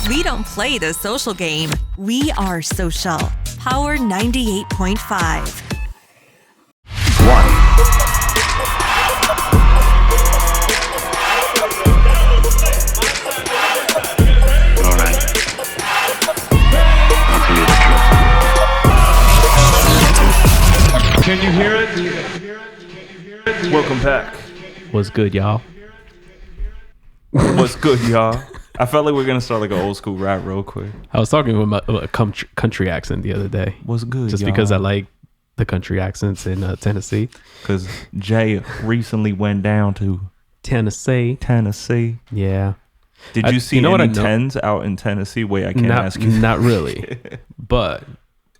We don't play the social game. We are social. Power 98.5. Can you hear it? Welcome back. What's good, y'all? What's good, y'all? I felt like we are going to start like an old school rap real quick. I was talking with a country accent the other day. What's good, Just y'all? because I like the country accents in Tennessee. Because Jay recently went down to Tennessee. Yeah. Did you see any tens out in Tennessee? Wait, I can't ask you. Not really. But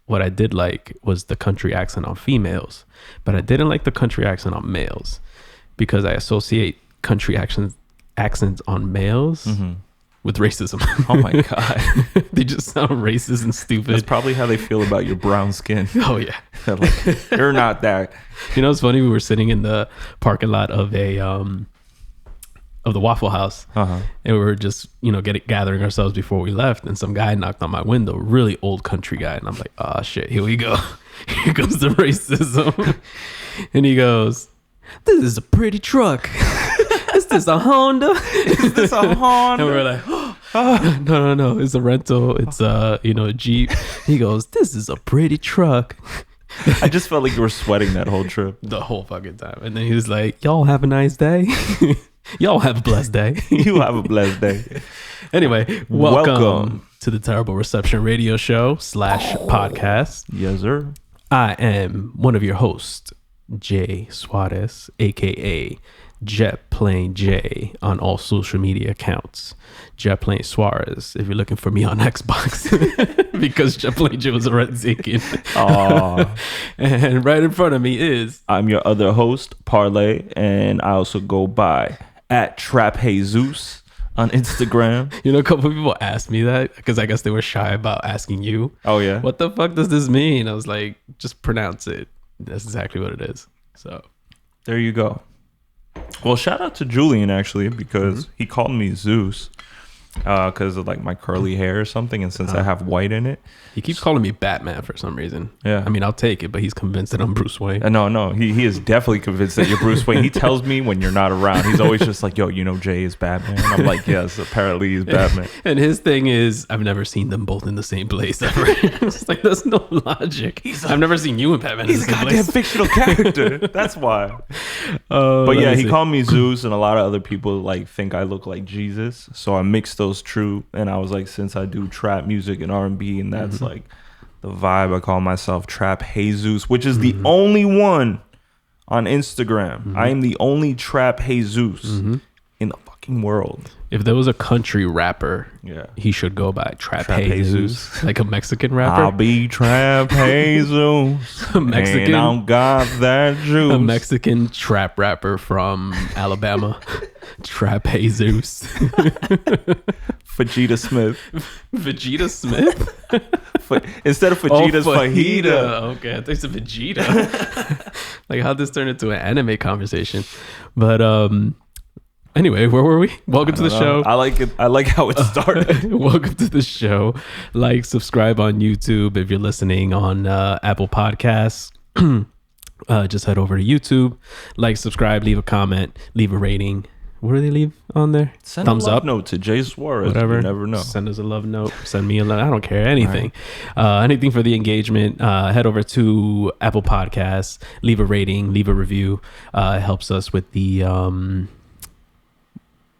what I did like was the country accent on females. But I didn't like the country accent on males because I associate country accents on males with racism. Oh my God. They just sound racist and stupid. That's probably how they feel about your brown skin. Oh yeah. Like, you're not that. You know, it's funny. We were sitting in the parking lot of the Waffle House, and we were just, gathering ourselves before we left, and some guy knocked on my window, really old country guy, and I'm like, oh shit, here we go. Here goes the racism. And he goes, "This is a pretty truck. Is this a Honda? Is this a Honda?" And we're like, oh, no, it's a rental. It's a Jeep. He goes, "This is a pretty truck." I just felt like you were sweating that whole trip. The whole fucking time. And then he was like, "Y'all have a nice day." Y'all have a blessed day. You have a blessed day. Anyway, welcome to the Terrible Reception Radio Show / podcast. Yes, sir. I am one of your hosts, Jay Suarez, aka Jet Plane J on all social media accounts. Jet Plane Suarez if you're looking for me on Xbox, because Jet Plane J was already taken. And right in front of me is I'm your other host, Parlay, and I also go by @TrapJesus on Instagram. A couple of people asked me that because I guess they were shy about asking you. Oh yeah, what the fuck does this mean? I was like, just pronounce it. That's exactly what it is. So there you go. Well, shout out to Julian actually, because he called me Zeus because of like my curly hair or something, and since I have white in it, he keeps calling me Batman for some reason. Yeah, I mean, I'll take it, but he's convinced that I'm Bruce Wayne. No, he is definitely convinced that you're Bruce Wayne. He tells me when you're not around, he's always just like, "Yo, Jay is Batman." And I'm like, yes, apparently he's Batman. And his thing is, I've never seen them both in the same place ever. It's like, there's no logic. I've never seen you and Batman. He's a goddamn fictional character. That's why. But yeah, he called me Zeus, and a lot of other people like think I look like Jesus. So I mixed those two, and I was like, since I do trap music and R&B, and that's like the vibe, I call myself Trap Jesus, which is the only one on Instagram. I am the only Trap Jesus in the fucking world. If there was a country rapper, he should go by Trap Jesus. Like a Mexican rapper. I'll be Trap Jesus. A Mexican, and I got that juice. A Mexican trap rapper from Alabama. Trap Jesus. Vegeta Smith. Vegeta Smith? Instead of Vegeta's fajita. Okay, I think it's a Vegeta. Like, how'd this turn into an anime conversation? But anyway, where were we? Welcome to the show. I like it. I like how it started. Welcome to the show. Like, subscribe on YouTube if you're listening on Apple Podcasts. Just head over to YouTube. Like, subscribe, leave a comment, leave a rating. What do they leave on there? Send thumbs a love up note to Jay Suarez. Whatever. You never know. Send us a love note. Send me a love. I don't care. Anything. Right. Anything for the engagement. Head over to Apple Podcasts. Leave a rating. Leave a review. It helps us with the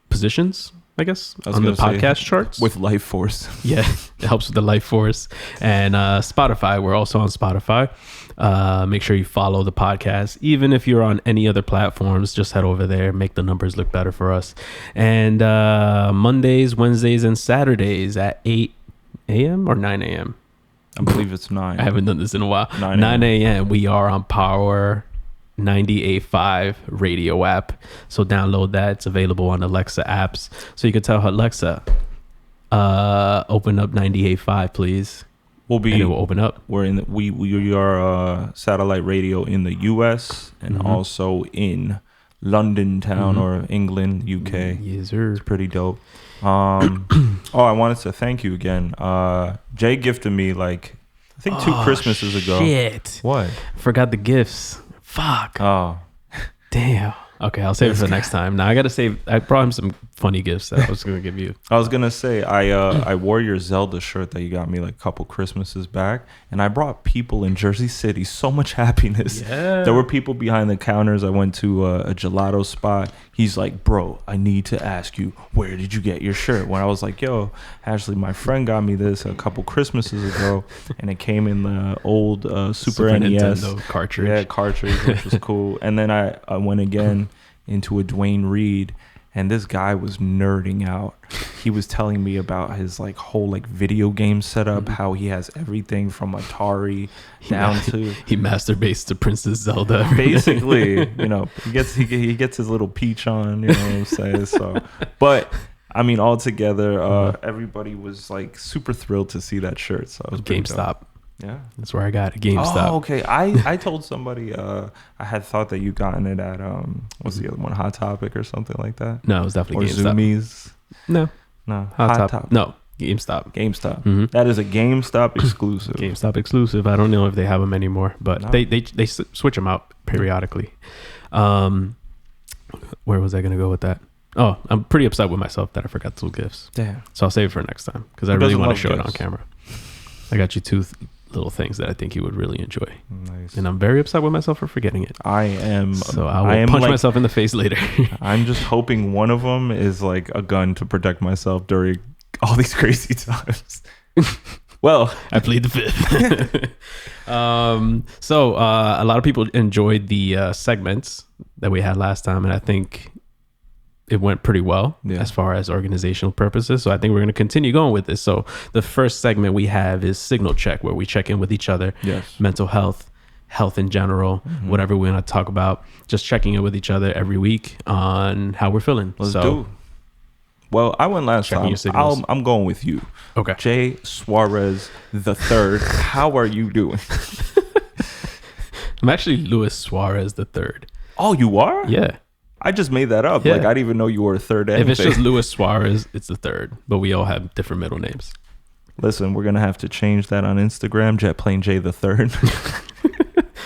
positions, I guess, on the podcast charts. With Life Force. Yeah. It helps with the Life Force. And Spotify. We're also on Spotify. Make sure you follow the podcast. Even if you're on any other platforms, just head over there, make the numbers look better for us. And Mondays, Wednesdays, and Saturdays at 8 a.m. or 9 a.m. I believe it's 9. I haven't done this in a while. 9 a.m. We are on Power 98.5 radio app. So download that. It's available on Alexa apps. So you can tell Alexa, open up 98.5 please. And it will open up. We are satellite radio in the US and also in London town or England, UK. Yes, sir. It's pretty dope. Oh, I wanted to thank you again. Jay gifted me like I think 2 Christmases ago. Shit. What? Forgot the gifts. Fuck. Oh. Damn. Okay, I'll save it for next time. Now I gotta save. I brought him some funny gifts that I was gonna give you. I was gonna say I wore your Zelda shirt that you got me like a couple Christmases back, and I brought people in Jersey City so much happiness. Yeah. There were people behind the counters. I went to a gelato spot. He's like, "Bro, I need to ask you, where did you get your shirt?" When I was like, "Yo, actually, my friend got me this a couple Christmases ago, and it came in the old Super NES Nintendo cartridge. Yeah, cartridge, which was cool." And then I went again into a Dwayne Reed, and this guy was nerding out. He was telling me about his like whole like video game setup, how he has everything from Atari down to he masturbates to Princess Zelda. Basically, you know, he gets his little peach on, you know what I'm saying? So, but I mean, altogether, everybody was like super thrilled to see that shirt. So I was GameStop. Yeah, that's where I got it. GameStop. Oh, okay. I told somebody I had thought that you gotten it at what's the other one, Hot Topic or something like that. No, it was definitely or GameStop. Zoomies. No, Hot Top. No, GameStop. GameStop. That is a GameStop exclusive. GameStop exclusive. I don't know if they have them anymore, but No. they switch them out periodically. Where was I gonna go with that? Oh, I'm pretty upset with myself that I forgot 2 gifts. Damn. So I'll save it for next time because I Who really doesn't want to love show it on gifts? camera. I got you 2 little things that I think you would really enjoy, Nice. and I'm very upset with myself for forgetting it. I am. So I will punch myself in the face later. I'm just hoping one of them is like a gun to protect myself during all these crazy times. Well, I plead the 5th. So a lot of people enjoyed the segments that we had last time, and I think it went pretty well as far as organizational purposes. So I think we're going to continue going with this. So the first segment we have is signal check, where we check in with each other, mental health in general, whatever we want to talk about, just checking in with each other every week on how we're feeling. Let's do. Well, I went last time. I'm going with you. Okay. Jay Suarez the third. How are you doing? I'm actually Luis Suarez the third. Oh, you are? Yeah. I just made that up. Yeah. Like, I didn't even know you were a third. If it's just Luis Suarez, it's the third. But we all have different middle names. Listen, we're going to have to change that on Instagram. Jetplane J the third.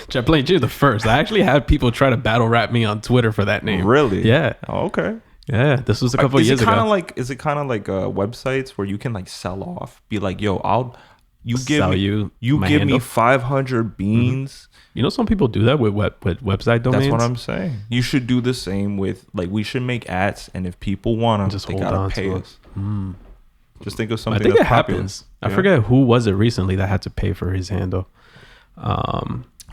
Jetplane J the first. I actually had people try to battle rap me on Twitter for that name. Really? Yeah. Oh, okay. Yeah. This was a couple of years ago. Is it kind of like websites where you can like sell off? Be like, yo, you give me 500 beans. You know, some people do that with website domains. That's what I'm saying. You should do the same with, like, we should make ads, and if people want them, just they hold gotta on pay to us. Just think of I something think that's it popular. happens. I forget who was it recently that had to pay for his handle.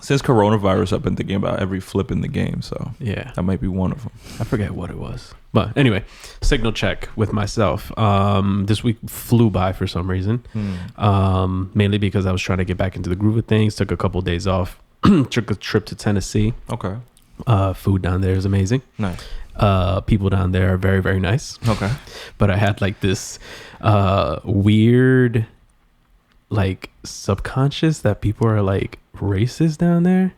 Since coronavirus, I've been thinking about every flip in the game, so yeah, that might be one of them. I forget what it was. But anyway, signal check with myself. This week flew by for some reason. Mainly because I was trying to get back into the groove of things. Took a couple of days off. Took a trip to Tennessee. Okay. Food down there is amazing. Nice. People down there are very, very nice. Okay. But I had like this weird, like, subconscious that people are like racist down there.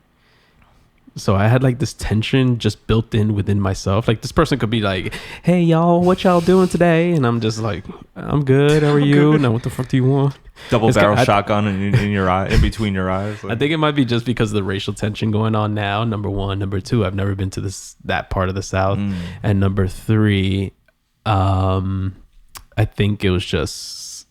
So I had like this tension just built in within myself. Like, this person could be like, "Hey y'all, what y'all doing today?" And I'm just like, "I'm good. How are you?" Now, what the fuck do you want? Double barrel shotgun in your eye, in between your eyes. Like. I think it might be just because of the racial tension going on now. Number one, number two, I've never been to that part of the South, and number three, I think it was just,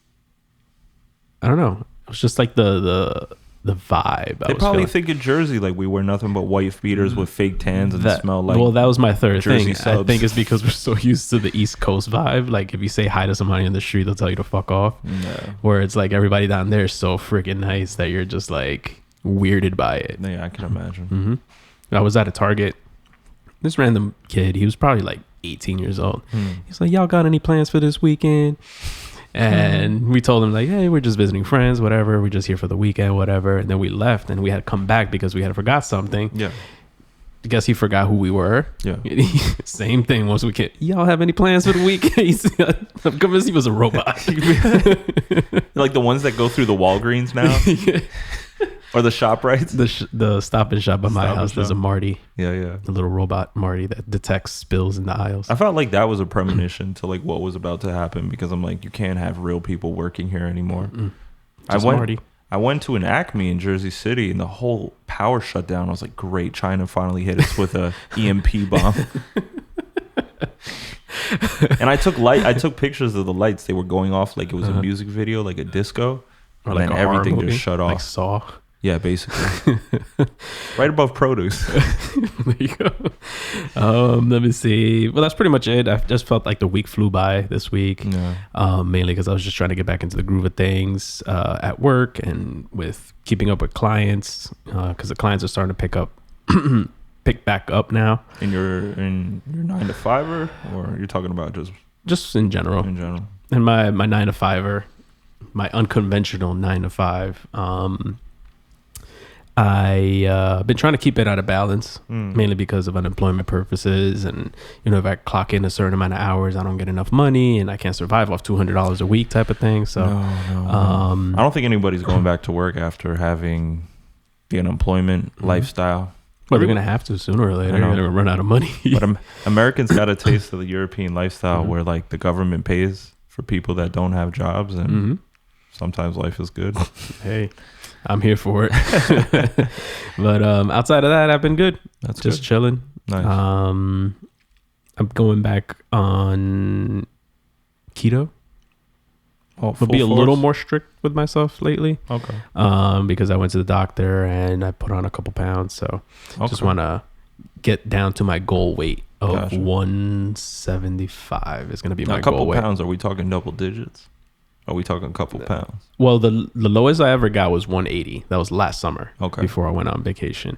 I don't know. It was just like the vibe. They probably think in Jersey like we wear nothing but white beaters with fake tans and smell like. Well, that was my third Jersey thing. subs. I think it's because we're so used to the East Coast vibe. Like, if you say hi to somebody on the street, they'll tell you to fuck off. Yeah. Where it's like everybody down there is so freaking nice that you're just like weirded by it. Yeah, I can imagine. I was at a Target. This random kid, he was probably like 18 years old. He's like, "Y'all got any plans for this weekend?" And we told him like, "Hey, we're just visiting friends, whatever. We're just here for the weekend, whatever." And then we left, and we had to come back because we had forgot something. Yeah. I guess he forgot who we were. Yeah. Same thing once we came. "Y'all have any plans for the weekend?" I'm convinced he was a robot. Like the ones that go through the Walgreens now. Or the ShopRites? The Stop and Shop by my house. There's a Marty. Yeah. A little robot Marty that detects spills in the aisles. I felt like that was a premonition to like what was about to happen, because I'm like, you can't have real people working here anymore. Marty. I went to an Acme in Jersey City and the whole power shut down. I was like, great, China finally hit us with a EMP bomb. And I took pictures of the lights. They were going off like it was a music video, like a disco. Or and like then everything just shut off. Like Saw. Yeah, basically. Right above produce. There you go. Let me see. Well, that's pretty much it. I just felt like the week flew by this week. Yeah. Mainly because I was just trying to get back into the groove of things at work and with keeping up with clients, because the clients are starting to pick back up now. In your 9 to 5 or you're talking about just in general? In general. And my 9 to 5, my unconventional 9 to 5. I been trying to keep it out of balance, mainly because of unemployment purposes, and if I clock in a certain amount of hours, I don't get enough money, and I can't survive off $200 a week type of thing. So, I don't think anybody's going back to work after having the unemployment lifestyle. Well, they're gonna have to sooner or later. They're gonna run out of money. But Americans got a taste of the European lifestyle, where like the government pays for people that don't have jobs, and sometimes life is good. Hey. I'm here for it. But outside of that, I've been good. That's just good. Chilling. Nice. I'm going back on keto. I'll be a little more strict with myself lately. Okay. Because I went to the doctor and I put on a couple pounds. So just want to get down to my goal weight of 175 is going to be my goal weight. A couple pounds, are we talking double digits? Are we talking a couple pounds? Well, the lowest I ever got was 180. That was last summer. Okay. Before I went on vacation.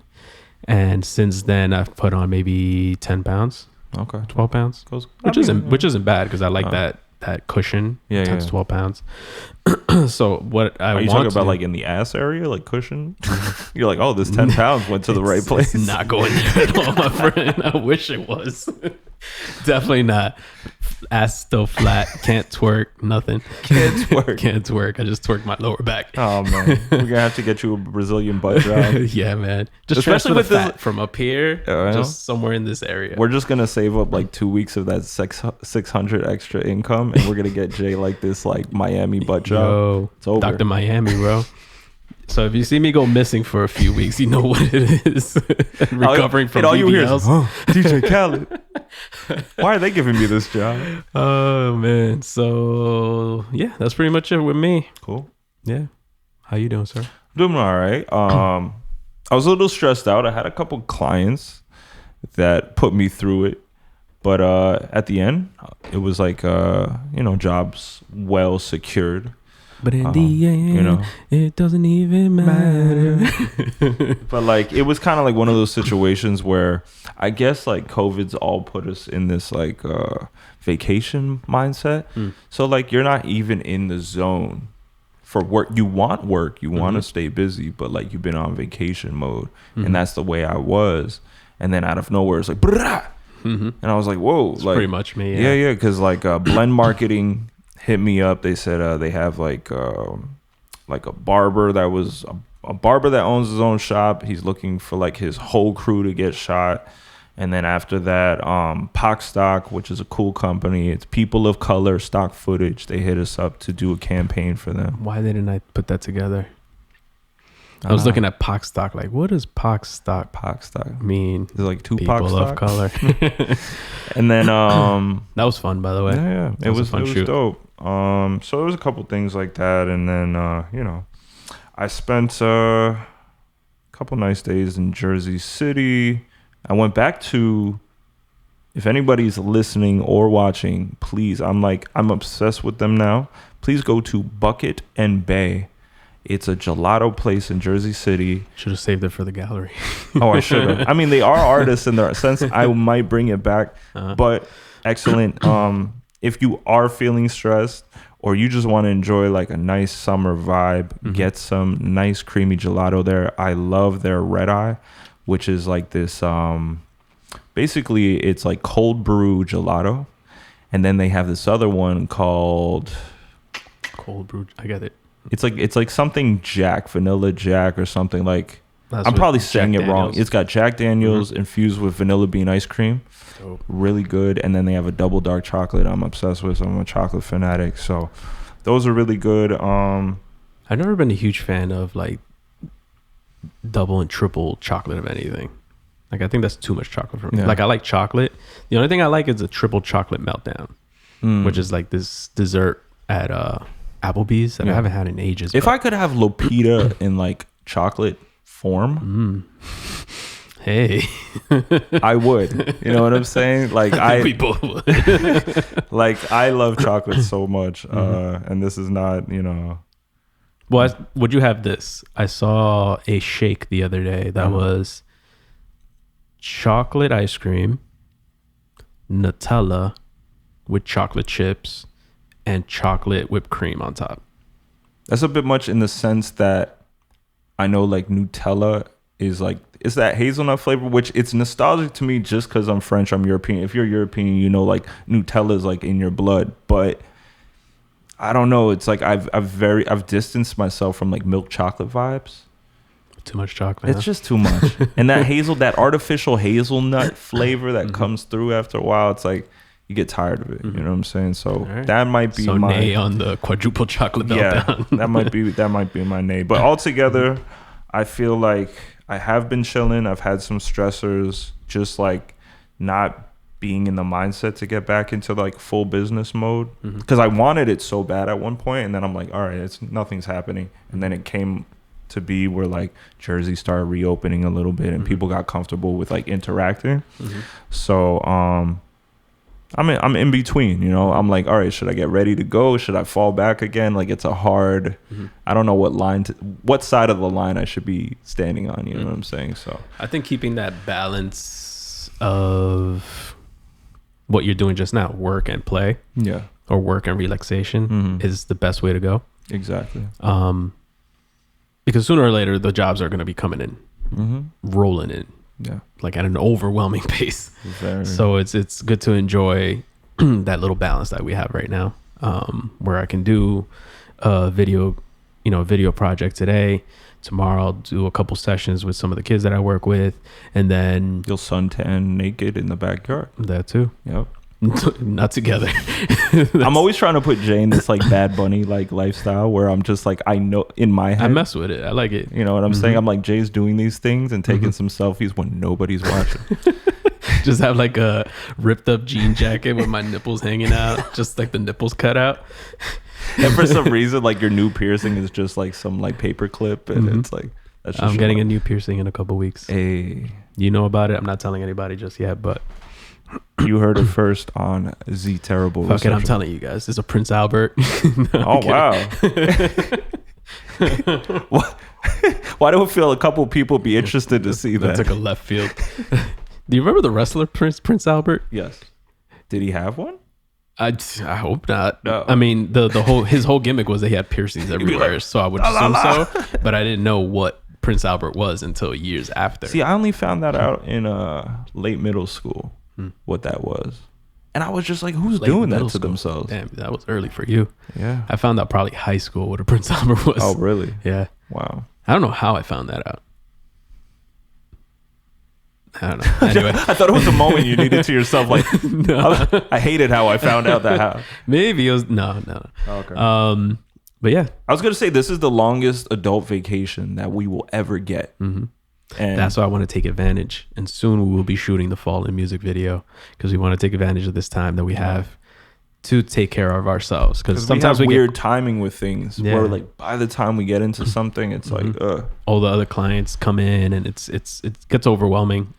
And since then, I've put on maybe 10 pounds. Okay. 12 pounds. Which isn't bad, because I like that cushion. 10 to 12 pounds. So what I want... Are you talking about like in the ass area, like cushion? You're like, oh, this 10 pounds went to the right place. It's not going there at all, my friend. I wish it was. Definitely not. Ass still flat. Can't twerk. Nothing. Can't twerk. Can't twerk. I just twerk my lower back. Oh man, we're gonna have to get you a Brazilian butt job. Yeah, man. Just especially with the fat from up here, just somewhere in this area. We're just gonna save up like 2 weeks of that 600 extra income, and we're gonna get Jay like this like Miami butt job. Yo, it's over. Dr. Miami, bro. So if you see me go missing for a few weeks, you know what it is. Recovering from BBLs. All you hear is, DJ Khaled. Why are they giving me this job? Oh man. So yeah, that's pretty much it with me. Cool. Yeah. How you doing, sir? Doing all right. I was a little stressed out. I had a couple clients that put me through it, but at the end, it was like jobs well secured. But in the end, it doesn't even matter. But like, it was kind of like one of those situations where I guess like COVID's all put us in this like vacation mindset. So like, you're not even in the zone for work. You want work, you want to stay busy, but like you've been on vacation mode, and that's the way I was. And then out of nowhere, it's like, and I was like, whoa, it's like pretty much me. Yeah, because like blend marketing hit me up. They said they have like a barber that was a barber that owns his own shop. He's looking for like his whole crew to get shot. And then after that, Pock Stock, which is a cool company. It's people of color, stock footage. They hit us up to do a campaign for them. Why didn't I put that together? I was looking at Pock Stock. Like, what does Pock Stock mean? There's like two people Pock Stock of color. And then that was fun, by the way. Yeah, it was dope. So there was a couple things like that, and then I spent a couple nice days in Jersey City. I went back to, if anybody's listening or watching, please, I'm obsessed with them now. Please go to Bucket and Bay. It's a gelato place in Jersey City. Should have saved it for the gallery. Oh, I should have. I mean, they are artists in their sense. I might bring it back, but excellent. If you are feeling stressed or you just want to enjoy like a nice summer vibe, get some nice creamy gelato there. I love their Red Eye, which is like this, basically it's like cold brew gelato. And then they have this other one called cold brew. I got it. It's like something Jack, vanilla Jack or something like. I'm probably saying it wrong. It's got Jack Daniels infused with vanilla bean ice cream. Dope. Really good. And then they have a double dark chocolate I'm obsessed with. I'm a chocolate fanatic. So those are really good. I've never been a huge fan of like double and triple chocolate of anything. Like I think that's too much chocolate for me. Like I like chocolate. The only thing I like is a triple chocolate meltdown, which is like this dessert at Applebee's that I haven't had in ages. If I could have Lupita in like chocolate form, hey, I would. You know what I'm saying? Like we both would. Like I love chocolate so much, and this is not, you know. Well, would you have this? I saw a shake the other day that was chocolate ice cream, Nutella with chocolate chips, and chocolate whipped cream on top. That's a bit much in the sense that I know like Nutella is like, it's that hazelnut flavor, which it's nostalgic to me just because I'm French, I'm European. If you're European, you know, like Nutella is like in your blood, but I don't know. It's like I've distanced myself from like milk chocolate vibes. Too much chocolate. It's just too much. And that artificial hazelnut flavor that comes through after a while, it's like you get tired of it. You know what I'm saying? So that might be my nay on the quadruple chocolate meltdown. that might be my nay. But altogether, I feel like I have been chilling. I've had some stressors, just like not being in the mindset to get back into like full business mode, because I wanted it so bad at one point, and then I'm like, all right, nothing's happening. And then it came to be where like Jersey started reopening a little bit and people got comfortable with like interacting. So I'm in between, you know. I'm like, all right, should I get ready to go? Should I fall back again? Like it's a hard, I don't know what side of the line I should be standing on, you know what I'm saying? So I think keeping that balance of what you're doing just now, work and play, or work and relaxation, is the best way to go. Exactly. Because sooner or later the jobs are going to be coming in, rolling in, like at an overwhelming pace. So it's good to enjoy that little balance that we have right now, where I can do a video project today. Tomorrow I'll do a couple sessions with some of the kids that I work with, and then you'll suntan naked in the backyard. That too. Yep. Not together. I'm always trying to put Jay in this like Bad Bunny like lifestyle where I'm just like, I know in my head, I mess with it. I like it. You know what I'm saying? I'm like, Jay's doing these things and taking some selfies when nobody's watching. Just have like a ripped up jean jacket with my nipples hanging out, just like the nipples cut out. And for some reason, like your new piercing is just like some like paper clip, and it's like that's just I'm getting a new piercing in a couple weeks. Hey, you know about it? I'm not telling anybody just yet, but you heard it first on Z Terrible. Fuck it, I'm telling you guys. It's a Prince Albert. Oh wow. Why do I feel a couple people be interested to see that? That took a left field. Do you remember the wrestler Prince Albert? Yes. Did he have one? I hope not. No. I mean, his whole gimmick was that he had piercings everywhere, like, so I would assume so. But I didn't know what Prince Albert was until years after. See, I only found that out in late middle school, what that was. And I was just like, who's doing that to themselves? Damn, that was early for you. Yeah. I found out probably high school what a Prince Albert was. Oh, really? Yeah. Wow. I don't know how I found that out. I don't know. Anyway, I thought it was a moment you needed to yourself. Like, no. I hated how I found out that how. Maybe it was no. Okay. But yeah, I was gonna say this is the longest adult vacation that we will ever get, and that's why I want to take advantage. And soon we will be shooting the fall in music video because we want to take advantage of this time that we have to take care of ourselves. Because sometimes we weird timing with things. Yeah. Where like by the time we get into something, it's like all the other clients come in, and it gets overwhelming.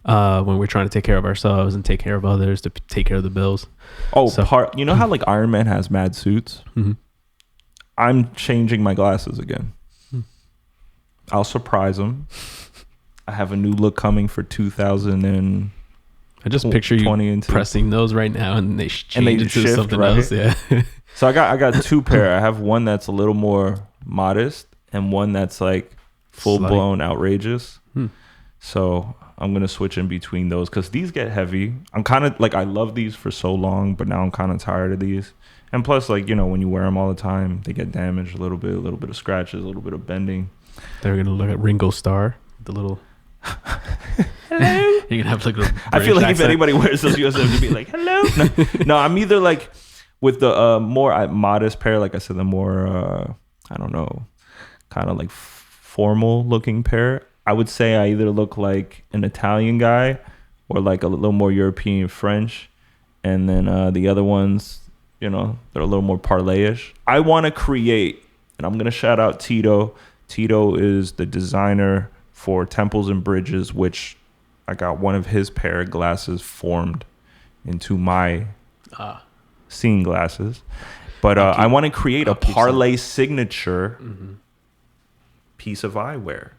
When we're trying to take care of ourselves and take care of others to take care of the bills. You know how like Iron Man has mad suits? I'm changing my glasses again. I'll surprise him. I have a new look coming for 2000 and I just picture you pressing those right now and they change into shift, something right? else. Yeah. So I got two pair. I have one that's a little more modest and one that's like full blown outrageous. So I'm going to switch in between those because these get heavy. I'm kind of like, I love these for so long, but now I'm kind of tired of these. And plus, like, you know, when you wear them all the time, they get damaged a little bit of scratches, a little bit of bending. They're gonna look at Ringo Starr, the little. Hello. You're gonna have like a I feel like accent. if anybody wears those, you're gonna be like, hello. No, I'm either like with the more modest pair, like I said, the more I don't know, kind of like formal looking pair. I would say I either look like an Italian guy or like a little more European French, and then the other ones, you know, they're a little more parlayish. I want to create, and I'm gonna shout out Tito. Tito is the designer for Temples and Bridges, which I got one of his pair of glasses formed into my seeing glasses. But I want to create a Parlay signature piece of eyewear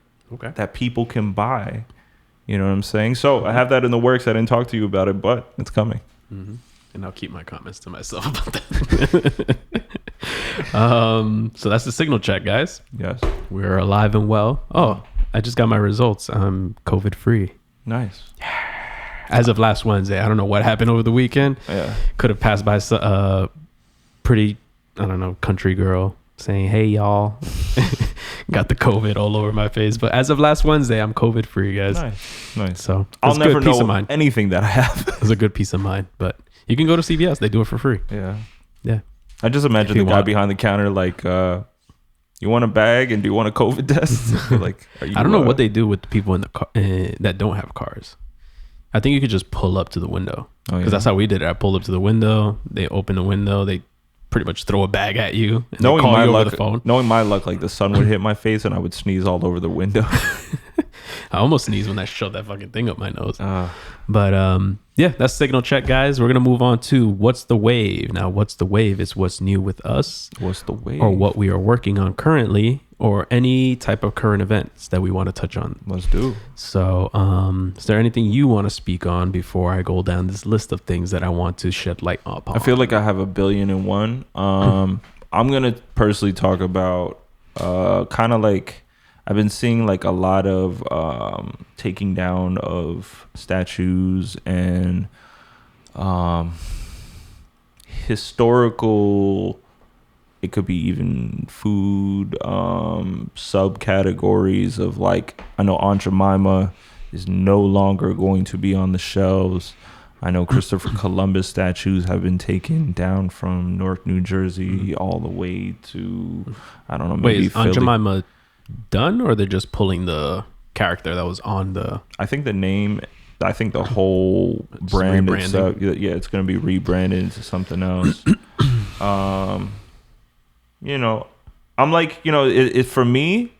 that people can buy. You know what I'm saying? So I have that in the works. I didn't talk to you about it, but it's coming. And I'll keep my comments to myself about that. So that's the signal check, guys. Yes. We're alive and well. Oh, I just got my results. I'm COVID free. Nice. As of last Wednesday. I don't know what happened over the weekend. Yeah. Could have passed by pretty, I don't know, country girl saying, hey, y'all. Got the COVID all over my face. But as of last Wednesday, I'm COVID free, guys. Nice. So I'll never peace of know mind. anything that I have. It's a good peace of mind. But you can go to CVS. They do it for free. Yeah. Yeah. I just imagine the guy behind the counter like, you want a bag and do you want a COVID test? Like, I don't know what they do with the people in the car that don't have cars. I think you could just pull up to the window because that's how we did it. I pulled up to the window. They open the window. They pretty much throw a bag at you and knowing call my you luck, over the phone. Knowing my luck, like the sun would hit my face and I would sneeze all over the window. I almost sneezed when I shoved that fucking thing up my nose. But yeah, that's signal check, guys. We're gonna move on to what's the wave. Now, what's the wave is what's new with us. What's the wave? Or what we are working on currently, or any type of current events that we want to touch on. Let's do. So, is there anything you want to speak on before I go down this list of things that I want to shed light upon? I feel like I have 1,000,000,001. I'm gonna personally talk about kind of like I've been seeing like a lot of taking down of statues and historical, it could be even food subcategories of like, I know Aunt Jemima is no longer going to be on the shelves. I know Christopher Columbus statues have been taken down from Newark, New Jersey all the way to, I don't know, maybe Wait, is Aunt Philly. Jemima done, or they're just pulling the character that was on the... I think the name, I think the whole brand itself, it's going to be rebranded into something else. You know, I'm like, you know, it for me,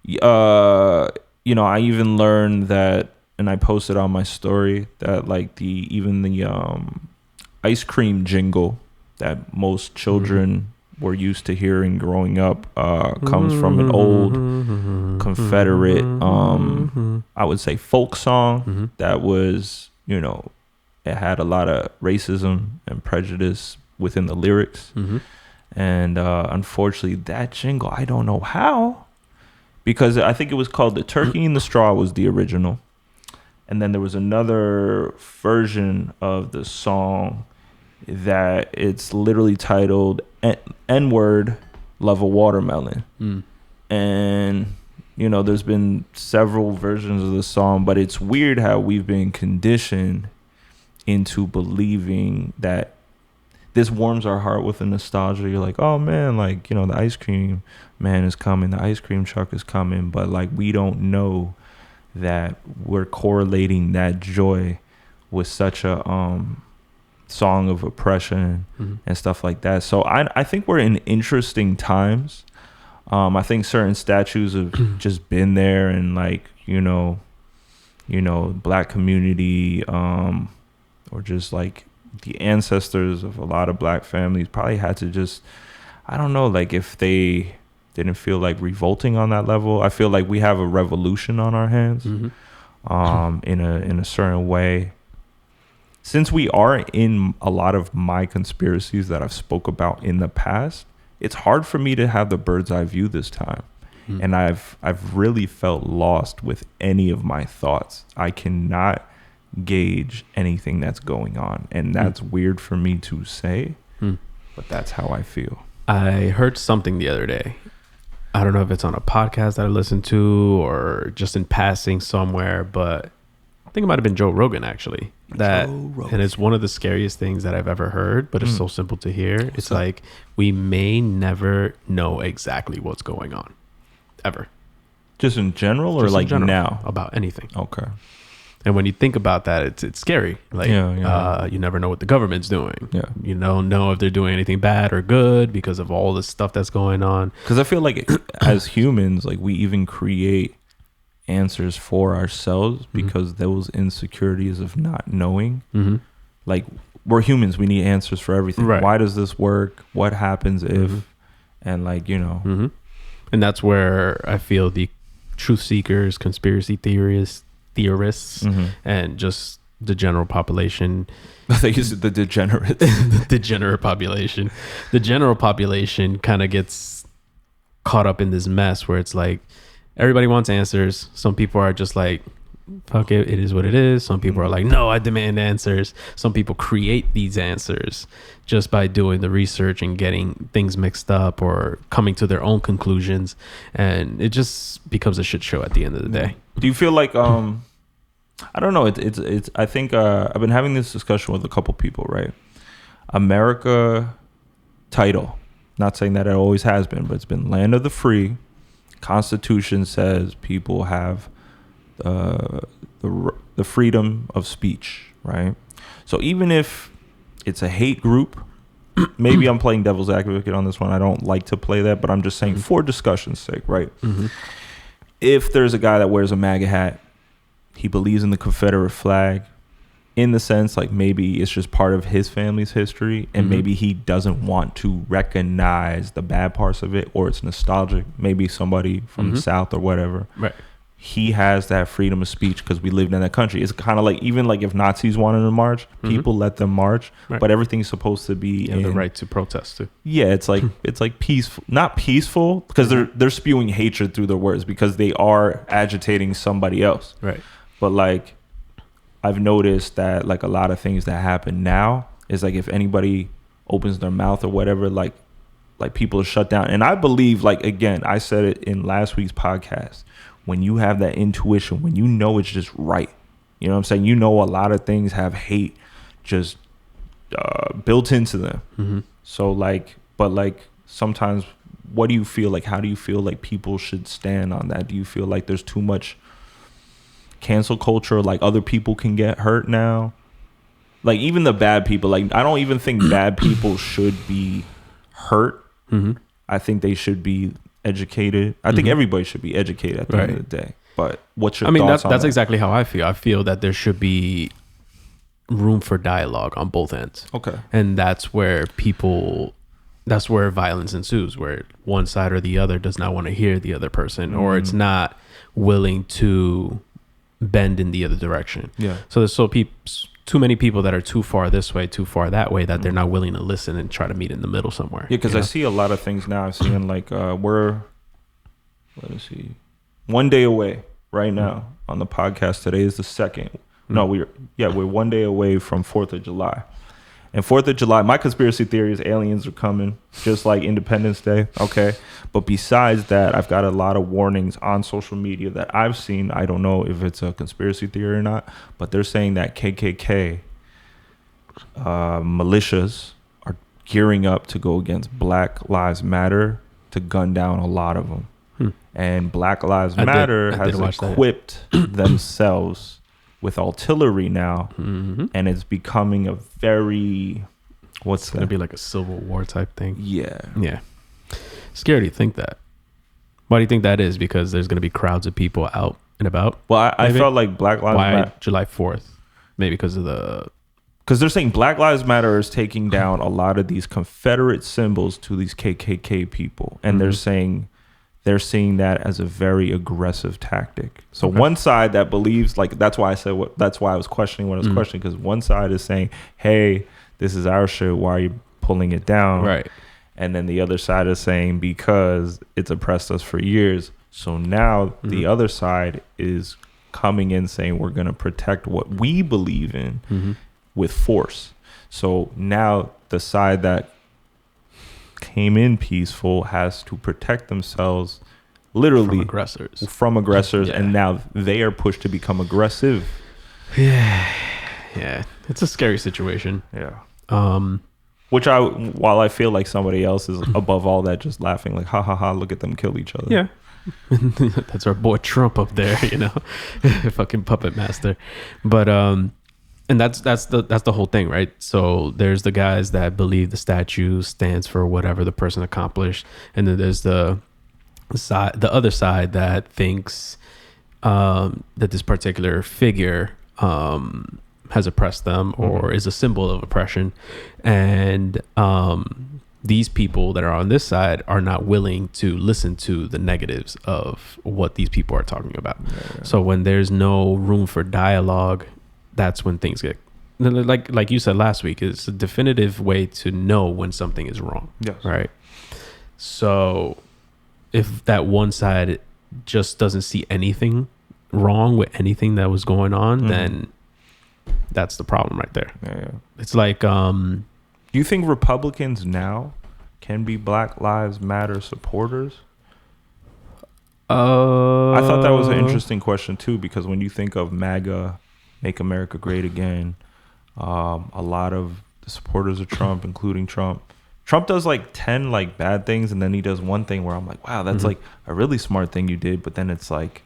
you know, I even learned that, and I posted on my story that like the ice cream jingle that most children were used to hearing growing up comes from an old Confederate, I would say folk song that was, you know, it had a lot of racism and prejudice within the lyrics. And unfortunately that jingle, I don't know how, because I think it was called The Turkey in the Straw was the original. And then there was another version of the song that it's literally titled N-word, Love a Watermelon. And, you know, there's been several versions of the song, but it's weird how we've been conditioned into believing that this warms our heart with a nostalgia. You're like, oh man, like, you know, the ice cream man is coming, the ice cream truck is coming, but like we don't know that we're correlating that joy with such a song of oppression and stuff like that. So I think we're in interesting times. I think certain statues have just been there, and like, you know, black community, or just like the ancestors of a lot of black families probably had to just, I don't know, like if they didn't feel like revolting on that level. I feel like we have a revolution on our hands, in a certain way. Since we are in a lot of my conspiracies that I've spoke about in the past, it's hard for me to have the bird's eye view this time. And I've really felt lost with any of my thoughts. I cannot gauge anything that's going on. And that's weird for me to say. but that's how I feel. I heard something the other day. I don't know if it's on a podcast that I listened to or just in passing somewhere, but I think it might have been Joe Rogan, actually. And it's one of the scariest things that I've ever heard, but it's so simple to hear. It's like, we may never know exactly what's going on. Ever. Just in general, or like now? About anything. Okay. And when you think about that, it's scary. Like, you never know what the government's doing. Yeah. You don't know if they're doing anything bad or good because of all the stuff that's going on. Because I feel like as humans, like we even create answers for ourselves because those insecurities of not knowing. Like, we're humans. We need answers for everything. Right. Why does this work? What happens if? And like, you know. And that's where I feel the truth seekers, conspiracy theorists, and just the general population. They use the degenerates. The degenerate population. The general population kind of gets caught up in this mess where it's like everybody wants answers. Some people are just like, fuck it, it is what it is. Some people are like, no, I demand answers. Some people create these answers just by doing the research and getting things mixed up or coming to their own conclusions, and it just becomes a shit show at the end of the day. Do you feel like I don't know, it's I think I've been having this discussion with a couple people, right? America title, not saying that it always has been, but it's been land of the free. Constitution says people have the freedom of speech, right? So even if it's a hate group, maybe I'm playing devil's advocate on this one. I don't like to play that, but I'm just saying for discussion's sake, right? If there's a guy that wears a MAGA hat, he believes in the Confederate flag, in the sense like maybe it's just part of his family's history, and maybe he doesn't want to recognize the bad parts of it, or it's nostalgic. Maybe somebody from the South or whatever. Right. He has that freedom of speech because we lived in that country. It's kind of like, even like if Nazis wanted to march, people let them march, but everything's supposed to be in the right to protest too. Yeah, it's like peaceful, not peaceful, because they're spewing hatred through their words because they are agitating somebody else. Right. But like, I've noticed that like a lot of things that happen now is like if anybody opens their mouth or whatever, like people are shut down. And I believe, like, again, I said it in last week's podcast, when you have that intuition, when you know it's just right, you know what I'm saying? You know, a lot of things have hate just built into them. So like, but like sometimes, what do you feel like? How do you feel like people should stand on that? Do you feel like there's too much cancel culture? Like other people can get hurt now? Like even the bad people, like I don't even think bad people should be hurt. I think they should be educated. I think everybody should be educated at the end of the day. But what's your thoughts on that? That's exactly how I feel. I feel that there should be room for dialogue on both ends. Okay. And that's where violence ensues, where one side or the other does not want to hear the other person, or it's not willing to bend in the other direction. Yeah. So there's too many people that are too far this way, too far that way, that they're not willing to listen and try to meet in the middle somewhere. Yeah, because I see a lot of things now. I'm seeing like we're 1 day away right now on the podcast. Today is the 2nd. No, we're 1 day away from 4th of July. And 4th of July, my conspiracy theory is aliens are coming, just like Independence Day. Okay. But besides that, I've got a lot of warnings on social media that I've seen. I don't know if it's a conspiracy theory or not, but they're saying that KKK militias are gearing up to go against Black Lives Matter to gun down a lot of them. And Black Lives Matter has equipped themselves with artillery now, and it's becoming a very it's gonna be like a Civil War type thing. Yeah. Scary to think that. Why do you think that is? Because there's gonna be crowds of people out and about. Well, I felt like Black Lives Matter. July 4th? Maybe because they're saying Black Lives Matter is taking down a lot of these Confederate symbols to these KKK people, and they're saying they're seeing that as a very aggressive tactic. So one side that believes, like, that's why I was questioning what I was questioning, because one side is saying, hey, this is our shit, why are you pulling it down? Right. And then the other side is saying, because it's oppressed us for years. So now the other side is coming in saying, we're going to protect what we believe in with force. So now the side that came in peaceful has to protect themselves literally from aggressors Yeah. and now they are pushed to become aggressive. Yeah, it's a scary situation. While I feel like somebody else is above all that, just laughing like, ha ha ha, look at them kill each other. Yeah. That's our boy Trump up there, fucking puppet master. But and that's the whole thing, right? So there's the guys that believe the statue stands for whatever the person accomplished, and then there's the other side that thinks that this particular figure has oppressed them or is a symbol of oppression, and these people that are on this side are not willing to listen to the negatives of what these people are talking about. So when there's no room for dialogue, that's when things get like you said last week. It's a definitive way to know when something is wrong. Right. So if that one side just doesn't see anything wrong with anything that was going on, then that's the problem right there. It's like do you think Republicans now can be Black Lives Matter supporters? I thought that was an interesting question too, because when you think of MAGA, Make America Great Again, a lot of the supporters of Trump, including Trump does like 10 like bad things, and then he does one thing where I'm like, wow, that's like a really smart thing you did, but then it's like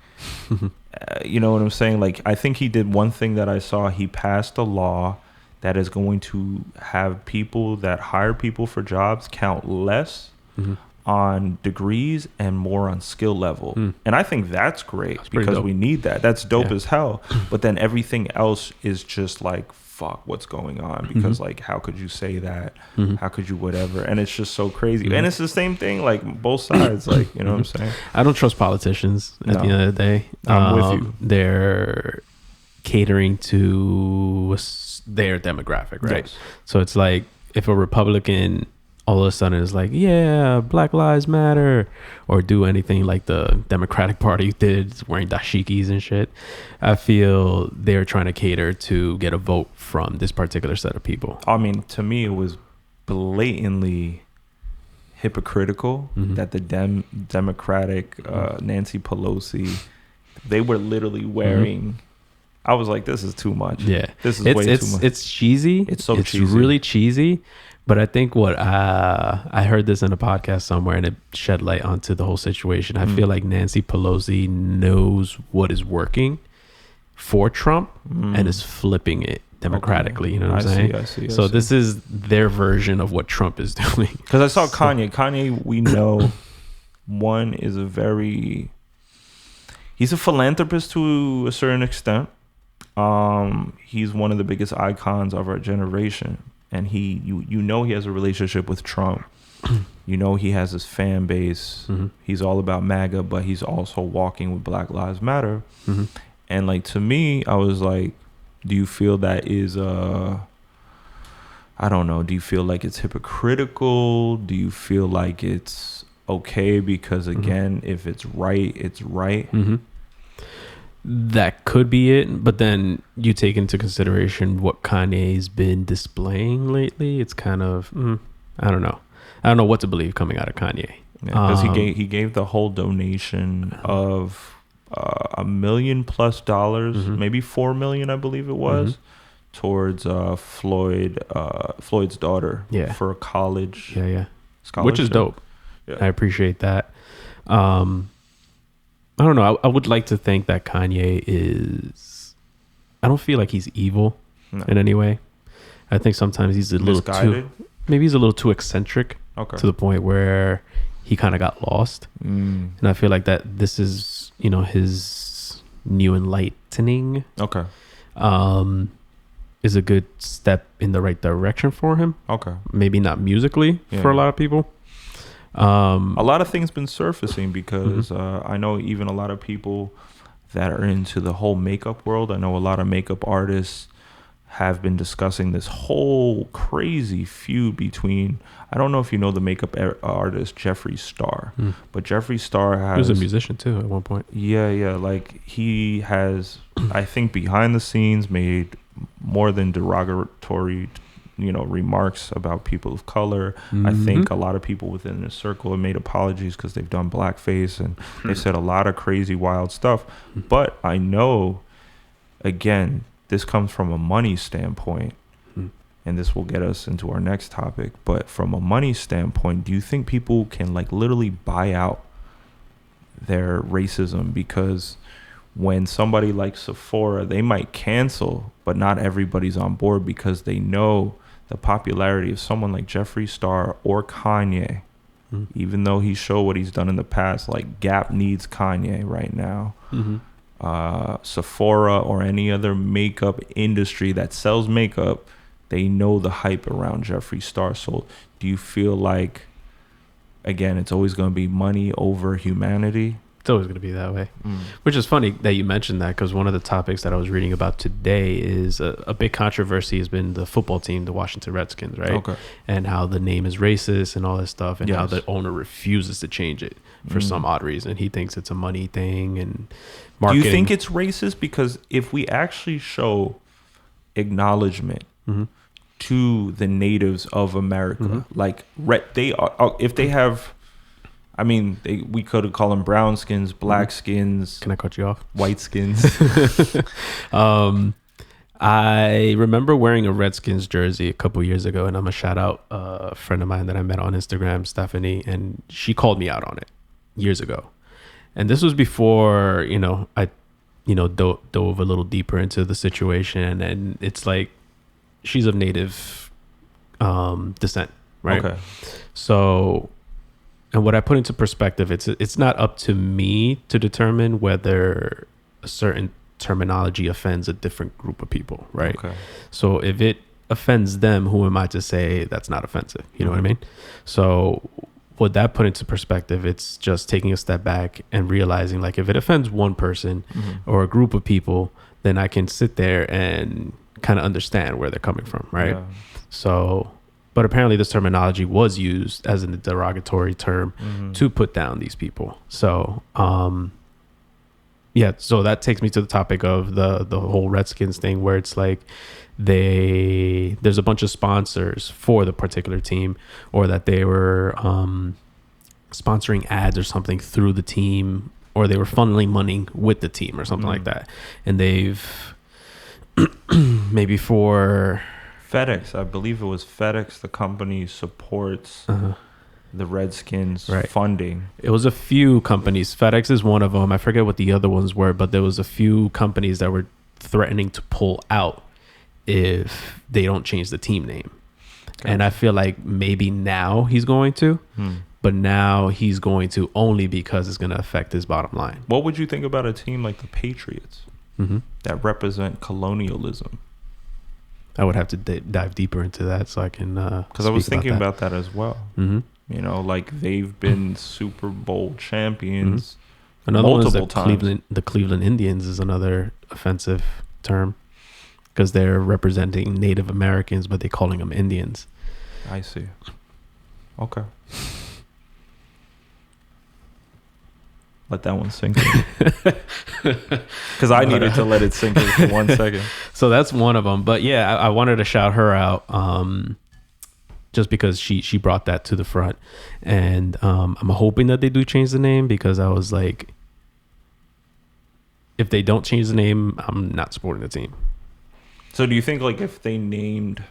you know what I'm saying? Like, I think he did one thing that I saw. He passed a law that is going to have people that hire people for jobs count less on degrees and more on skill level. And I think that's great because we need that. That's dope as hell. But then everything else is just like, fuck, what's going on? Because like, how could you say that? How could you whatever? And it's just so crazy. And it's the same thing, like both sides, like, you know what I'm saying? I don't trust politicians at the end of the day. I'm with you. They're catering to their demographic, right? Yes. So it's like if a Republican all of a sudden is like, yeah, Black Lives Matter, or do anything like the Democratic Party did, wearing dashikis and shit, I feel they're trying to cater to get a vote from this particular set of people. I mean, to me, it was blatantly hypocritical that the Democratic Nancy Pelosi, they were literally wearing... I was like, this is too much. Yeah. This is way too much. It's cheesy. It's cheesy. It's really cheesy. But I think I heard this in a podcast somewhere, and it shed light onto the whole situation. I feel like Nancy Pelosi knows what is working for Trump and is flipping it democratically. Okay. You know what I'm saying? I see. This is their version of what Trump is doing. Because I saw Kanye. Kanye, we know, one is he's a philanthropist to a certain extent. He's one of the biggest icons of our generation, and you know he has a relationship with Trump. You know he has his fan base. He's all about MAGA, but he's also walking with Black Lives Matter. And like, to me, I was like, do you feel that is I don't know, do you feel like it's hypocritical? Do you feel like it's okay because again, if it's right, it's right? That could be it, but then you take into consideration what Kanye's been displaying lately. It's kind of I don't know what to believe coming out of Kanye. Because he gave the whole donation of $1 million plus, maybe $4 million, I believe it was, towards Floyd's daughter for a college scholarship, which is dope. I appreciate that. I don't know. I would like to think that Kanye is... I don't feel like he's evil in any way. I think sometimes he's a little too... Maybe he's a little too eccentric to the point where he kind of got lost. And I feel like that this is, his new enlightening. Is a good step in the right direction for him. Maybe not musically for a lot of people. A lot of things been surfacing because I know even a lot of people that are into the whole makeup world. I know a lot of makeup artists have been discussing this whole crazy feud between, I don't know if you know the makeup artist Jeffree Star, but Jeffree Star he was a musician too at one point. Like he has, I think behind the scenes, made more than derogatory remarks about people of color. I think a lot of people within the circle have made apologies because they've done blackface and they've said a lot of crazy, wild stuff. But I know, again, this comes from a money standpoint, and this will get us into our next topic. But from a money standpoint, do you think people can like literally buy out their racism? Because when somebody like Sephora, they might cancel, but not everybody's on board because they know the popularity of someone like Jeffree Star or Kanye. Even though he showed what he's done in the past, like Gap needs Kanye right now. Sephora or any other makeup industry that sells makeup, they know the hype around Jeffree Star. So do you feel like, again, it's always going to be money over humanity? It's always going to be that way. Which is funny that you mentioned that, because one of the topics that I was reading about today is a big controversy has been the football team, the Washington Redskins, right? Okay. And how the name is racist and all this stuff, and how the owner refuses to change it for some odd reason. He thinks it's a money thing and marketing. Do you think it's racist? Because if we actually show acknowledgement to the natives of America, like they are, if they have, I mean, we could call them brown skins, black skins. Can I cut you off? White skins. I remember wearing a Redskins jersey a couple years ago, and I'm gonna shout out a friend of mine that I met on Instagram, Stephanie, and she called me out on it years ago. And this was before, I, dove a little deeper into the situation, and it's like she's of native descent, right? Okay. So. And what I put into perspective, it's not up to me to determine whether a certain terminology offends a different group of people, right? Okay. So if it offends them, who am I to say that's not offensive? You know what I mean? So what that put into perspective, it's just taking a step back and realizing, like, if it offends one person or a group of people, then I can sit there and kind of understand where they're coming from, right? Yeah. So... But apparently this terminology was used as a derogatory term to put down these people. So, so that takes me to the topic of the whole Redskins thing, where it's like there's a bunch of sponsors for the particular team, or that they were sponsoring ads or something through the team, or they were funneling money with the team or something like that. And they've maybe for... FedEx, I believe it was FedEx, the company supports the Redskins funding. It was a few companies. FedEx is one of them. I forget what the other ones were, but there was a few companies that were threatening to pull out if they don't change the team name. Gotcha. And I feel like maybe now he's going to, but now he's going to only because it's going to affect his bottom line. What would you think about a team like the Patriots that represent colonialism? I would have to dive deeper into that so I can. Because I was thinking about that as well. Like they've been Super Bowl champions. Another one is times. The Cleveland Indians is another offensive term, because they're representing Native Americans, but they're calling them Indians. I see. Okay. Let that one sink in. Because I needed to let it sink in for 1 second. So that's one of them. But yeah, I wanted to shout her out just because she brought that to the front. And I'm hoping that they do change the name, because I was like, if they don't change the name, I'm not supporting the team. So do you think, like, if they named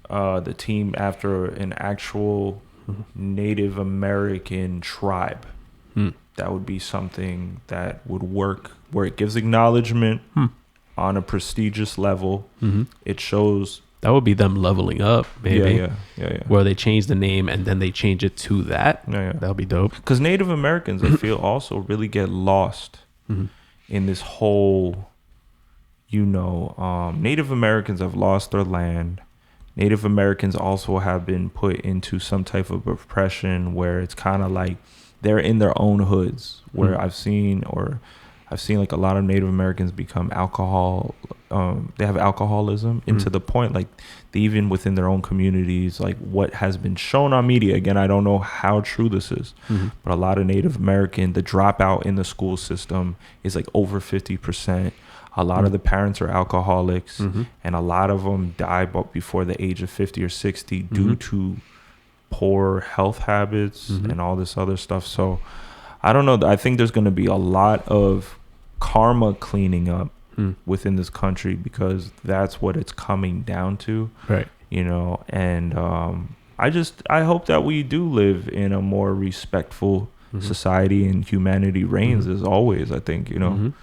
the team after an actual Native American tribe, that would be something that would work, where it gives acknowledgement on a prestigious level. It shows... That would be them leveling up, maybe. Yeah. Where they change the name and then they change it to that. Yeah. That would be dope. Because Native Americans, I feel, also really get lost in this whole, Native Americans have lost their land. Native Americans also have been put into some type of oppression where it's kind of like they're in their own hoods, where I've seen like a lot of Native Americans become they have alcoholism, and to the point, like, they, even within their own communities, like what has been shown on media, again, I don't know how true this is, but a lot of Native American, the dropout in the school system is like over 50%. A lot of the parents are alcoholics, and a lot of them die before the age of 50 or 60 due to poor health habits and all this other stuff. So I don't know. I think there's going to be a lot of karma cleaning up within this country, because that's what it's coming down to. Right. You know, and I hope that we do live in a more respectful society, and humanity reigns as always, I think, you know.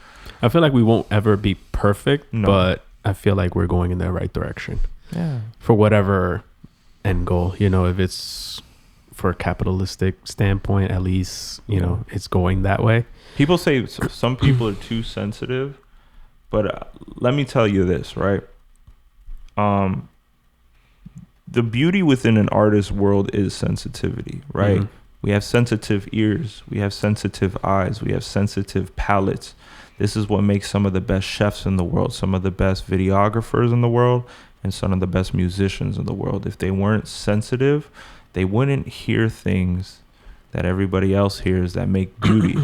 I feel like we won't ever be perfect, but I feel like we're going in the right direction. Yeah. For whatever end goal, you know, if it's for a capitalistic standpoint, at least, you know, it's going that way. People say some people are too sensitive, but let me tell you this, right? The beauty within an artist's world is sensitivity, right? We have sensitive ears, we have sensitive eyes, we have sensitive palates. This is what makes some of the best chefs in the world, some of the best videographers in the world, and some of the best musicians in the world. If they weren't sensitive, they wouldn't hear things that everybody else hears that make beauty.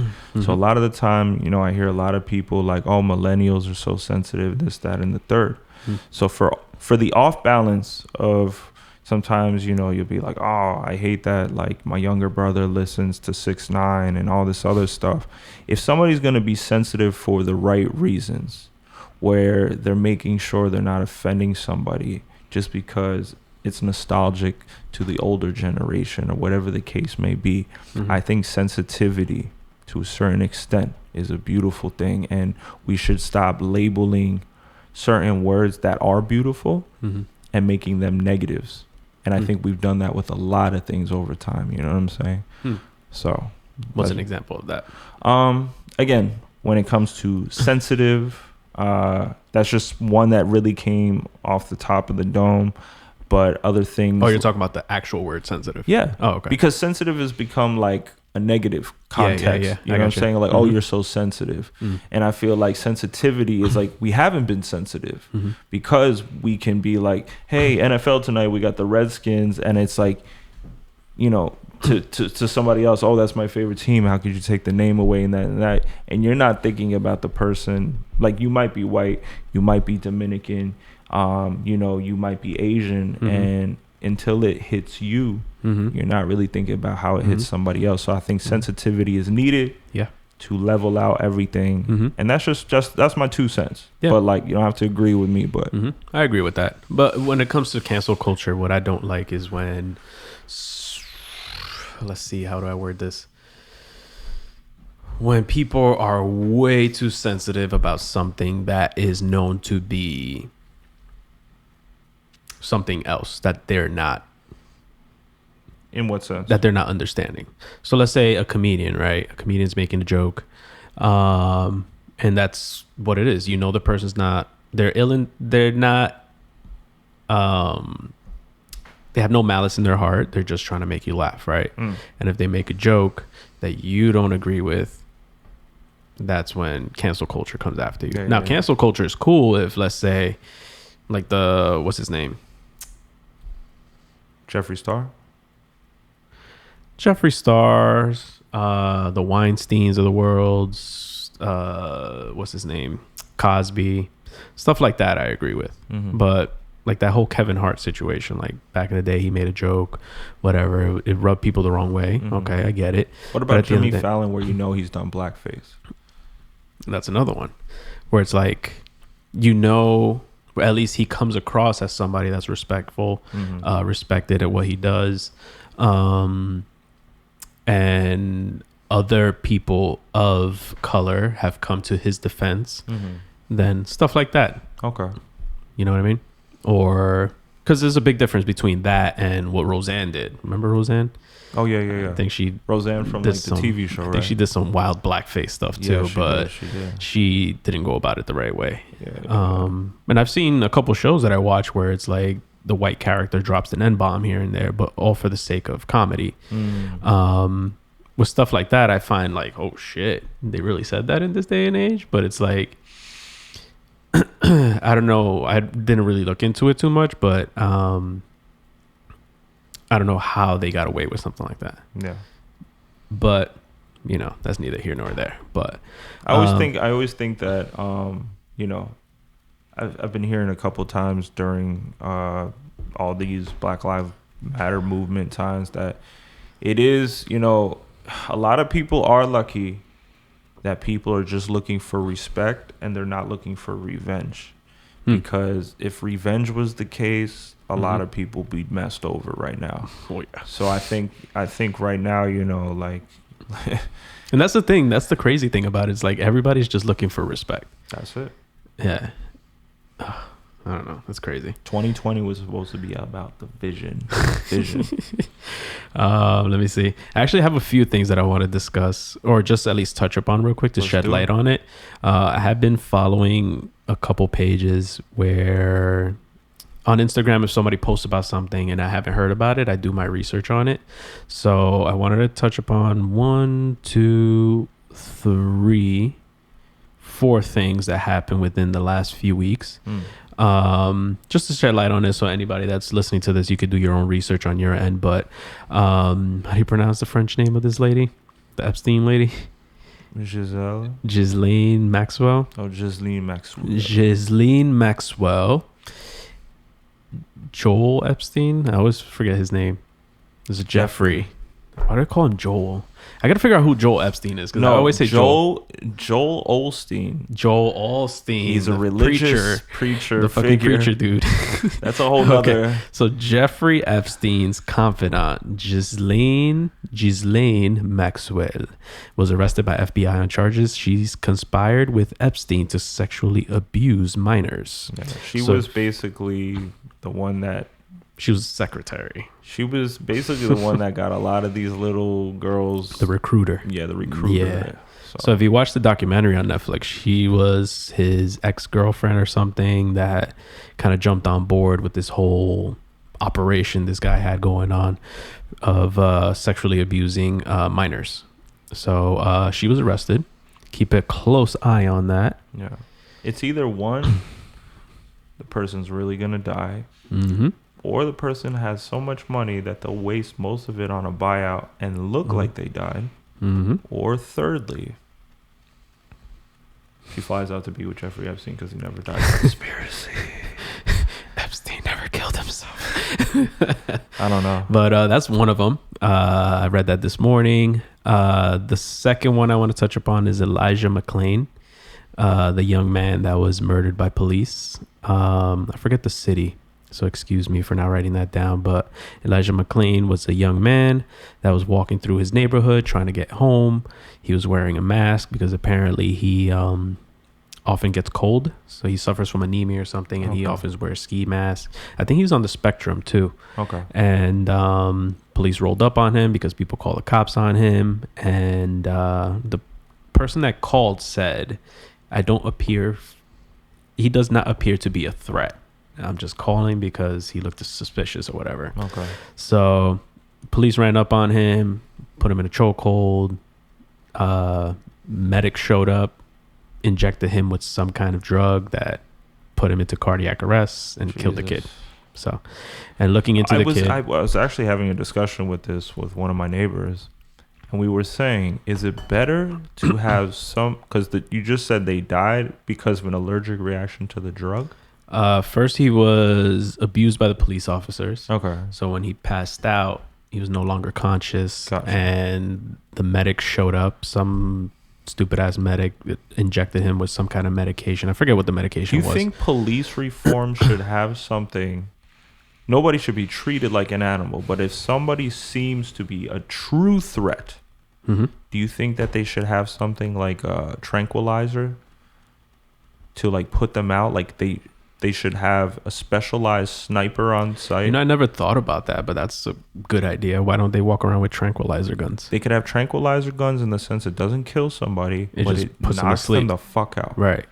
So a lot of the time, you know, I hear a lot of people like, oh, millennials are so sensitive, this, that, and the third. So for the off balance of sometimes, you know, you'll be like, oh, I hate that, like my younger brother listens to 6ix9ine and all this other stuff. If somebody's going to be sensitive for the right reasons, where they're making sure they're not offending somebody just because it's nostalgic to the older generation or whatever the case may be, I think sensitivity to a certain extent is a beautiful thing, and we should stop labeling certain words that are beautiful and making them negatives. And I think we've done that with a lot of things over time. You know what I'm saying? So what's an example of that? Again, when it comes to sensitive, that's just one that really came off the top of the dome. But other things. Oh, you're talking about the actual word sensitive? Yeah. Oh, okay. Because sensitive has become like a negative context. Yeah. You know what I'm saying? Like, oh, you're so sensitive. And I feel like sensitivity is like, we haven't been sensitive because we can be like, hey, NFL tonight, we got the Redskins. And it's like, you know, to somebody else, oh, that's my favorite team. How could you take the name away and that and that? And you're not thinking about the person. Like, you might be white, you might be Dominican, you know, you might be Asian, and until it hits you, you're not really thinking about how it hits somebody else. So I think sensitivity is needed to level out everything. And that's my 2 cents. But like, you don't have to agree with me, but I agree with that. But when it comes to cancel culture, what I don't like is when, let's see, how do I word this? When people are way too sensitive about something that is known to be something else that they're not. In what sense? That they're not understanding. So let's say a comedian, right? A comedian's making a joke, and that's what it is. You know, the person's not. They're not. They have no malice in their heart. They're just trying to make you laugh, right? And if they make a joke that you don't agree with, that's when cancel culture comes after you. Now, cancel culture is cool if, let's say, like what's his name? Jeffree Star, the Weinsteins of the world, what's his name? Cosby, stuff like that I agree with. But like that whole Kevin Hart situation, like back in the day, he made a joke, whatever, it rubbed people the wrong way. Okay, I get it. What about Jimmy Fallon, where you know he's done blackface? That's another one where it's like, you know, at least he comes across as somebody that's respectful, respected at what he does. And other people of color have come to his defense. Then stuff like that. Okay. You know what I mean? Or because there's a big difference between that and what Roseanne did. Remember Roseanne? Oh yeah. I think Roseanne from like the TV show. I think she did some wild blackface stuff too, but she didn't go about it the right way. And I've seen a couple shows that I watch where it's like the white character drops an N-bomb here and there, but all for the sake of comedy. With stuff like that, I find like, oh shit, they really said that in this day and age. But it's like, I don't know. I didn't really look into it too much, but I don't know how they got away with something like that. Yeah. But, you know, that's neither here nor there. But I always think that I've been hearing a couple times during all these Black Lives Matter movement times that it is, a lot of people are lucky that people are just looking for respect and they're not looking for revenge. Because if revenge was the case, a lot of people be messed over right now. Oh, yeah. So I think right now, like... And that's the thing. That's the crazy thing about it. It's like everybody's just looking for respect. That's it. Yeah. I don't know. That's crazy. 2020 was supposed to be about the vision. Let me see. I actually have a few things that I want to discuss or just at least touch upon real quick to shed light on it. I have been following a couple pages where on Instagram, if somebody posts about something and I haven't heard about it, I do my research on it. So I wanted to touch upon 4 things that happened within the last few weeks. Just to shed light on this, so anybody that's listening to this, you could do your own research on your end. But how do you pronounce the French name of this lady? The Epstein lady? Ghislaine Maxwell. Oh, Ghislaine Maxwell. Ghislaine Maxwell. Joel Epstein. I always forget his name. There's a Jeffrey. Why do I call him Joel? I gotta figure out who Joel Epstein is because I always say Joel Osteen. Joel Osteen. He's a religious preacher. The fucking preacher dude. That's a whole nother. Okay. So Jeffrey Epstein's confidant, Ghislaine Maxwell, was arrested by FBI on charges she's conspired with Epstein to sexually abuse minors. Yeah, she was basically the one that... She was secretary. She was basically the one that got a lot of these little girls. The recruiter. Yeah, the recruiter. Yeah. So if you watch the documentary on Netflix, she was his ex-girlfriend or something that kind of jumped on board with this whole operation this guy had going on of sexually abusing minors. So she was arrested. Keep a close eye on that. Yeah. It's either one, the person's really going to die. Mm-hmm. Or the person has so much money that they'll waste most of it on a buyout and look like they died. Mm-hmm. Or thirdly, she flies out to be with Jeffrey Epstein because he never died. Conspiracy. Epstein never killed himself. I don't know. But that's one of them. I read that this morning. The second one I want to touch upon is Elijah Mclean, the young man that was murdered by police. I forget the city, so excuse me for not writing that down. But Elijah Mclean was a young man that was walking through his neighborhood trying to get home. He was wearing a mask because apparently he often gets cold. So he suffers from anemia or something, and he often wears ski masks. I think he was on the spectrum too. Okay. And police rolled up on him because people called the cops on him. And the person that called said, he does not appear to be a threat. I'm just calling because he looked suspicious or whatever. Okay. So police ran up on him, put him in a chokehold. Medic showed up, injected him with some kind of drug that put him into cardiac arrest and killed the kid. So, and looking into I was actually having a discussion with one of my neighbors, and we were saying, is it better to have because you just said they died because of an allergic reaction to the drug? First he was abused by the police officers. Okay. So when he passed out, he was no longer conscious. Gotcha. And the medic showed up. Some stupid ass medic injected him with some kind of medication. I forget what the medication was. Do you think police reform should have something? Nobody should be treated like an animal, but if somebody seems to be a true threat, mm-hmm. do you think that they should have something like a tranquilizer to like put them out? Like they should have a specialized sniper on site. I never thought about that, but that's a good idea. Why don't they walk around with tranquilizer guns? They could have tranquilizer guns in the sense it doesn't kill somebody, but it knocks them the fuck out. Right.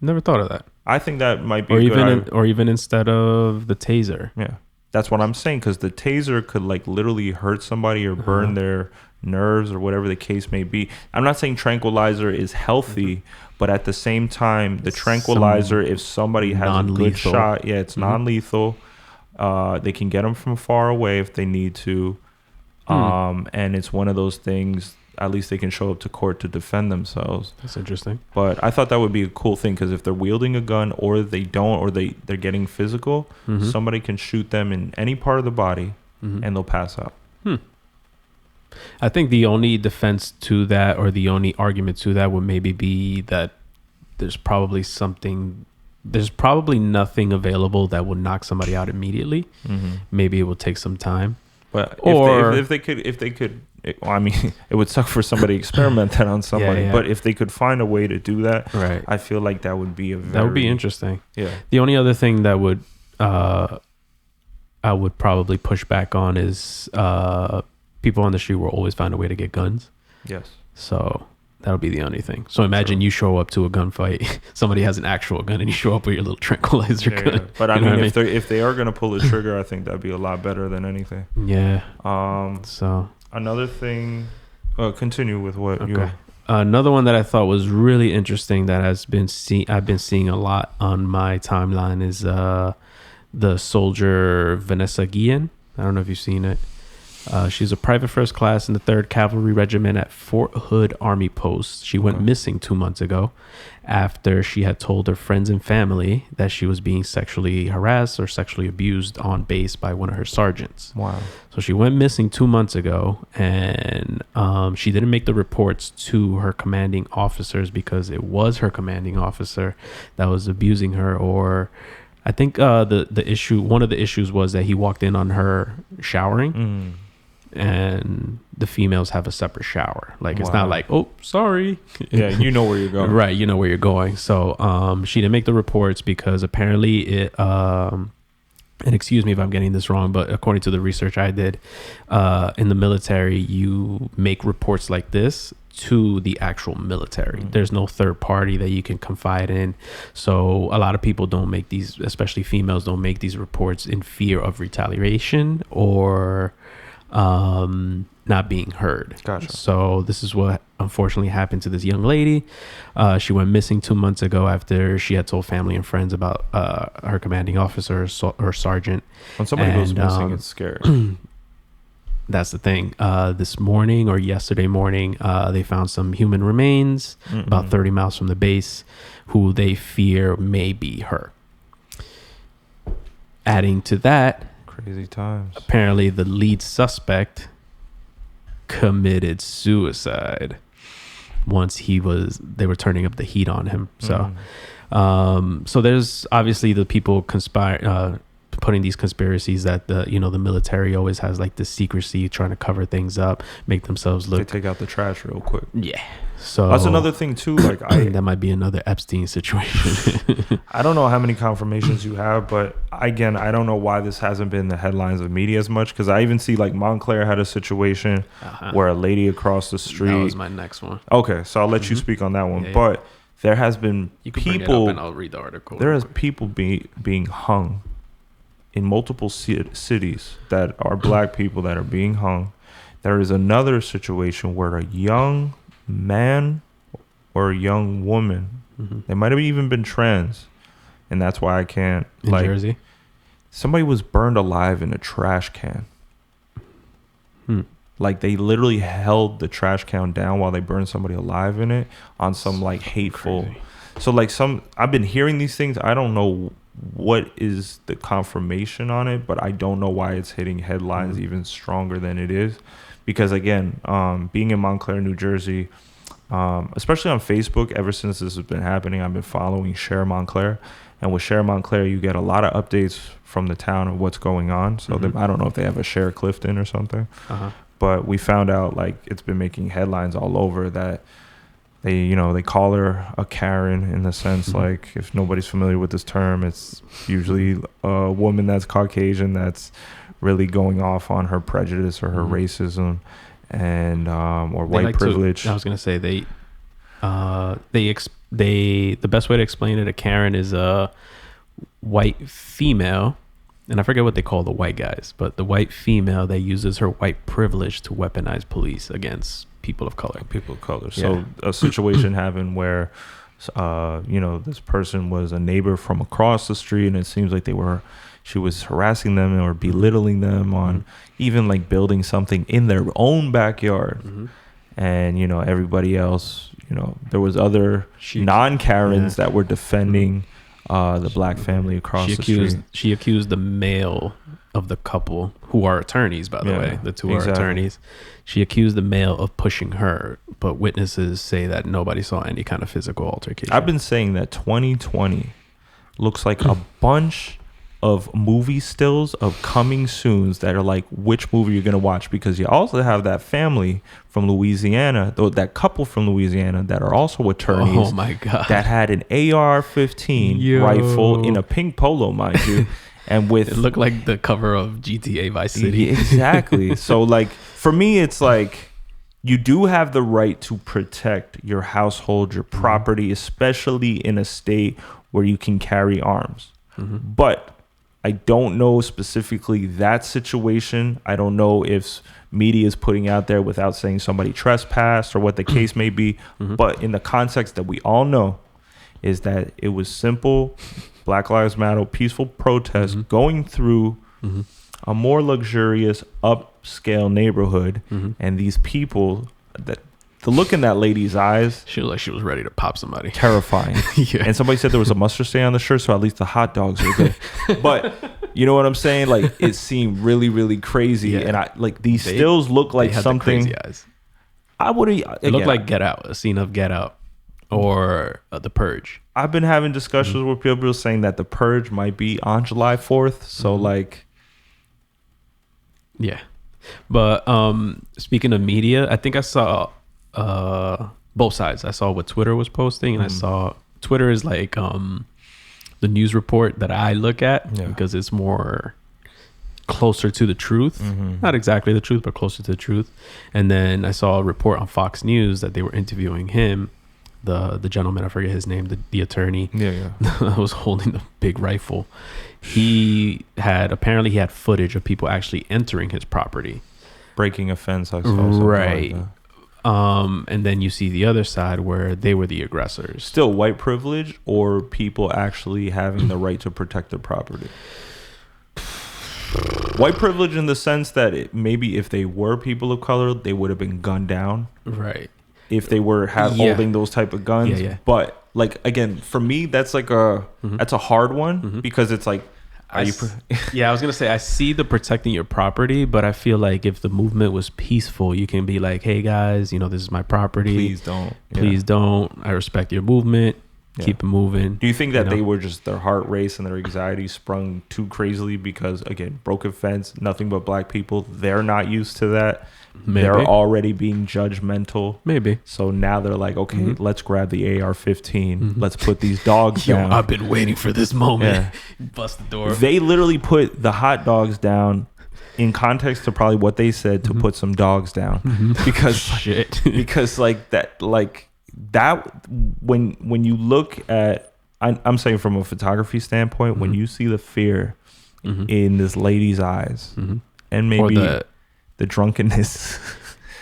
Never thought of that. I think that might be or even instead of the taser. Yeah. That's what I'm saying, because the taser could like literally hurt somebody or burn their nerves or whatever the case may be. I'm not saying tranquilizer is healthy, but at the same time, the tranquilizer, if somebody has a good shot, it's non-lethal. They can get them from far away if they need to. And it's one of those things at least they can show up to court to defend themselves. That's interesting. But I thought that would be a cool thing, because if they're wielding a gun or they don't, or they're getting physical, somebody can shoot them in any part of the body and they'll pass out. I think the only defense to that, or the only argument to that, would maybe be that there's probably nothing available that will knock somebody out immediately. Maybe it will take some time. But if they could, I mean, it would suck for somebody to experiment that on somebody. But if they could find a way to do that, right, I feel like that would be that would be interesting. Yeah. The only other thing that would I would probably push back on is people on the street will always find a way to get guns. Yes. So that'll be the only thing. So imagine you show up to a gunfight, somebody has an actual gun, and you show up with your little tranquilizer gun. Yeah. But I mean, if they are gonna pull the trigger, I think that'd be a lot better than anything. Yeah. So another thing. Continue with what you. Another one that I thought was really interesting that I've been seeing a lot on my timeline is the soldier Vanessa Guillen. I don't know if you've seen it. She's a private first class in the 3rd Cavalry Regiment at Fort Hood Army Post. She went missing 2 months ago after she had told her friends and family that she was being sexually harassed or sexually abused on base by one of her sergeants. Wow. So she went missing 2 months ago, and she didn't make the reports to her commanding officers because it was her commanding officer that was abusing her. Or I think one of the issues was that he walked in on her showering. And the females have a separate shower. Like, it's not like, oh, sorry. Yeah, you know where you're going. Right, you know where you're going. So she didn't make the reports because apparently it, and excuse me if I'm getting this wrong, but according to the research I did, in the military, you make reports like this to the actual military. There's no third party that you can confide in. So a lot of people don't make these, especially females, don't make these reports in fear of retaliation or not being heard. Gotcha. So this is what unfortunately happened to this young lady. She went missing 2 months ago after she had told family and friends about her commanding officer or sergeant. When somebody goes missing, it's scary. That's the thing. This morning or yesterday morning, they found some human remains about 30 miles from the base, who they fear may be her. Adding to that, crazy times. Apparently, the lead suspect committed suicide once they were turning up the heat on him. So, so there's obviously the people putting these conspiracies that the military always has like this secrecy, trying to cover things up, make themselves look. They take out the trash real quick. Yeah. So that's another thing too. Like that might be another Epstein situation. I don't know how many confirmations you have, but again, I don't know why this hasn't been in the headlines of media as much. Because I even see like Montclair had a situation where a lady across the street. That was my next one. Okay, so I'll let you speak on that one. Yeah. But there has been people. And I'll read the article. There is people being hung in multiple cities that are black people that are being hung. There is another situation where a young man or a young woman, they might have even been trans, and that's why I can't. In Jersey, somebody was burned alive in a trash can. Like they literally held the trash can down while they burned somebody alive in it on some like hateful. Crazy. So like I've been hearing these things. I don't know what is the confirmation on it, but I don't know why it's hitting headlines even stronger than it is. Because again, being in Montclair, New Jersey, especially on Facebook, ever since this has been happening, I've been following Share Montclair. And with Share Montclair, you get a lot of updates from the town of what's going on. So I don't know if they have a Share Clifton or something. But we found out like it's been making headlines all over that they call her a Karen in the sense like, if nobody's familiar with this term, it's usually a woman that's Caucasian that's really going off on her prejudice or her racism and or white privilege. I was gonna say the best way to explain it, a Karen is a white female, and I forget what they call the white guys, but the white female that uses her white privilege to weaponize police against people of color. So a situation happened where this person was a neighbor from across the street, and it seems like she was harassing them or belittling them on even like building something in their own backyard. and everybody else. There was other non-Karens that were defending the black family across the street. She accused the male of the couple, who are attorneys, by the way. The two are attorneys. She accused the male of pushing her, but witnesses say that nobody saw any kind of physical altercation. I've been saying that 2020 looks like a bunch of movie stills of coming soons that are like which movie you're going to watch, because you also have that family from Louisiana, that couple from Louisiana that are also attorneys. Oh my God. That had an AR-15 rifle in a pink polo, mind you. And with it looked like the cover of GTA Vice City. Exactly. So like for me, it's like you do have the right to protect your household, your property, especially in a state where you can carry arms. But I don't know specifically that situation. I don't know if media is putting out there without saying somebody trespassed or what the case may be. But in the context that we all know is that it was simple Black Lives Matter peaceful protest going through a more luxurious upscale neighborhood, and these people, that the look in that lady's eyes, she looked like she was ready to pop somebody. Terrifying. And somebody said there was a mustard stain on the shirt, so at least the hot dogs were good. But you know what I'm saying? Like it seemed really, really crazy, and I like these stills look like something. Crazy eyes. I would. It looked like Get Out, a scene of Get Out, or The Purge. I've been having discussions with people saying that The Purge might be on July 4th. So like, yeah. But speaking of media, I think I saw both sides. I saw what Twitter was posting, and I saw Twitter is like the news report that I look at because it's more closer to the truth. Not exactly the truth, but closer to the truth. And then I saw a report on Fox News that they were interviewing him, the gentleman, I forget his name, the attorney that was holding the big rifle. He had footage of people actually entering his property, breaking a fence, I saw, right? Like and then you see the other side where they were the aggressors. Still white privilege, or people actually having the right to protect their property? White privilege in the sense that maybe if they were people of color, they would have been gunned down, right? If they were holding those type of guns. But like, again, for me, that's like that's a hard one, because it's like, I was gonna say, I see the protecting your property, but I feel like if the movement was peaceful, you can be like, hey guys, this is my property, please don't, I respect your movement, keep it moving. Do you think that they were just, their heart race and their anxiety sprung too crazily because, again, broken fence, nothing but black people, they're not used to that? Maybe. They're already being judgmental. Maybe. So now they're like, okay, let's grab the AR-15. Let's put these dogs down. I've been waiting for this moment. Bust the door. They literally put the hot dogs down in context to probably what they said to put some dogs down. Because because like that when you look at, I'm saying from a photography standpoint, when you see the fear in this lady's eyes, and maybe the drunkenness,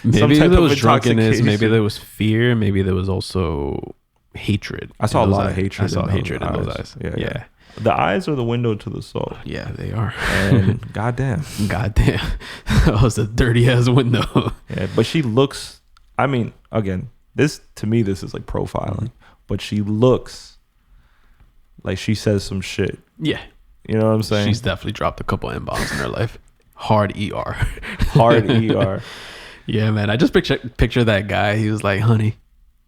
maybe there was drunkenness, maybe there was fear, maybe there was also hatred. I saw a lot of hatred. I saw hatred in those eyes. Yeah. The eyes are the window to the soul. Yeah, they are. And goddamn, that was a dirty ass window. Yeah, but she looks, I mean, again, this to me, this is like profiling, but she looks like she says some shit. Yeah. You know what I'm saying? She's definitely dropped a couple N-bombs in her life. Hard ER. Hard ER. Yeah, man. I just picture that guy. He was like, honey,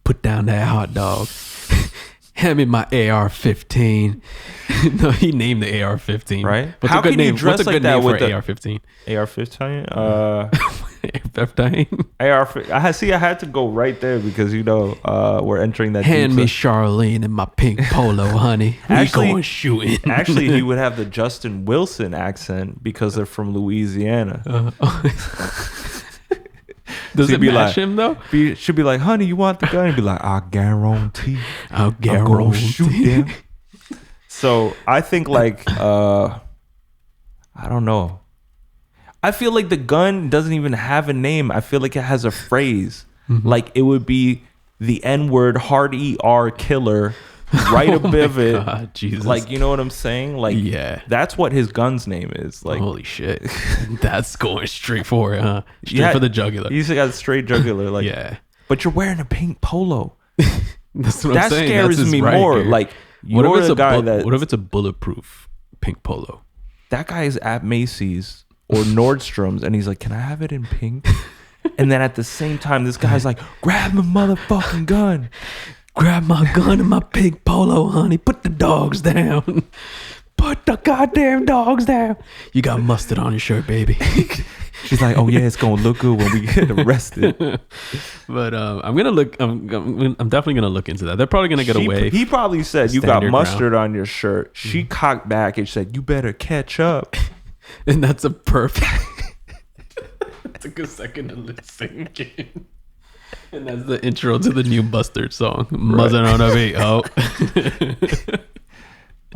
put down that hot dog. Hand me my AR-15. No, he named the AR-15. Right? What's How can you dress like that with the AR-15? AR-15? AR-15? I had to go right there because, we're entering that. Hand me Charlene in my pink polo, honey. Actually, going shooting. Actually, he would have the Justin Wilson accent because they're from Louisiana. Does it match him though? Should be like, honey, you want the gun? He'd be like, I guarantee. I'll guarantee. Shoot them. So I think like, I don't know. I feel like the gun doesn't even have a name. I feel like it has a phrase. Like it would be the N-word hard ER killer right above it. God, Jesus. Like, you know what I'm saying? Like, yeah, that's what his gun's name is. Like, holy shit, that's going straight for it, huh? Straight for the jugular. He's got a straight jugular. Like, yeah, but you're wearing a pink polo. That's what that I'm saying. scares me more. Here. Like, what you're if it's the guy that. What if it's a bulletproof pink polo? That guy is at Macy's or Nordstrom's, and he's like, "Can I have it in pink?" And then at the same time, this guy's like, "Grab my motherfucking gun." Grab my gun and my pink polo, honey. Put the dogs down. Put the goddamn dogs down. You got mustard on your shirt, baby. She's like, "Oh yeah, it's gonna look good when we get arrested." But I'm gonna look. I'm definitely gonna look into that. They're probably gonna get away. He probably said, "You got mustard on your shirt." She cocked back and said, "You better catch up." And that's a perfect. Took a second to listen again. And that's the intro to the new Bustard song. Muzzin' on a beat. Oh.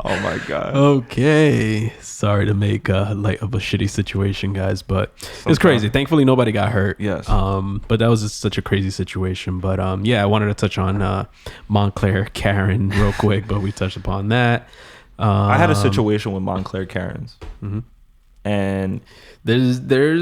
Oh my God. Okay. Sorry to make light of a shitty situation, guys, but it's crazy. Thankfully, nobody got hurt. Yes. But that was just such a crazy situation. But yeah, I wanted to touch on Montclair Karen real quick, but we touched upon that. I had a situation with Montclair Karens. Mm-hmm. And there's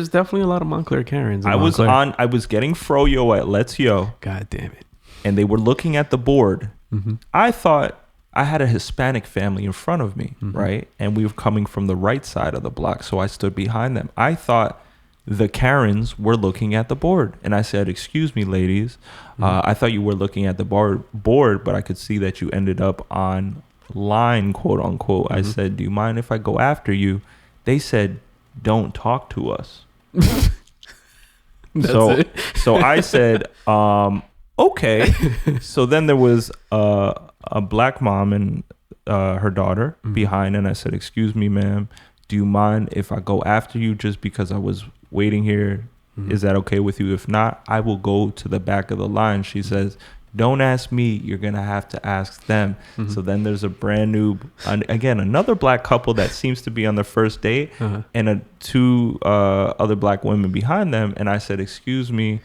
definitely a lot of Montclair Karens. I was getting froyo at Let's Yo. God damn it. And they were looking at the board. Mm-hmm. I thought I had a Hispanic family in front of me, mm-hmm. right? And we were coming from the right side of the block, so I stood behind them. I thought the Karens were looking at the board. And I said, "Excuse me, ladies. I thought you were looking at the board, but I could see that you ended up on line, quote unquote." I said, "Do you mind if I go after you?" They said, "Don't talk to us." So I said, okay. So then there was a black mom and her daughter behind, and I said, "Excuse me, ma'am, do you mind if I go after you just because I was waiting here? Is that okay with you? If not, I will go to the back of the line." She says, "Don't ask me, you're gonna have to ask them." So then there's a brand new, again, another black couple that seems to be on their first date, and two other black women behind them. And I said, "Excuse me,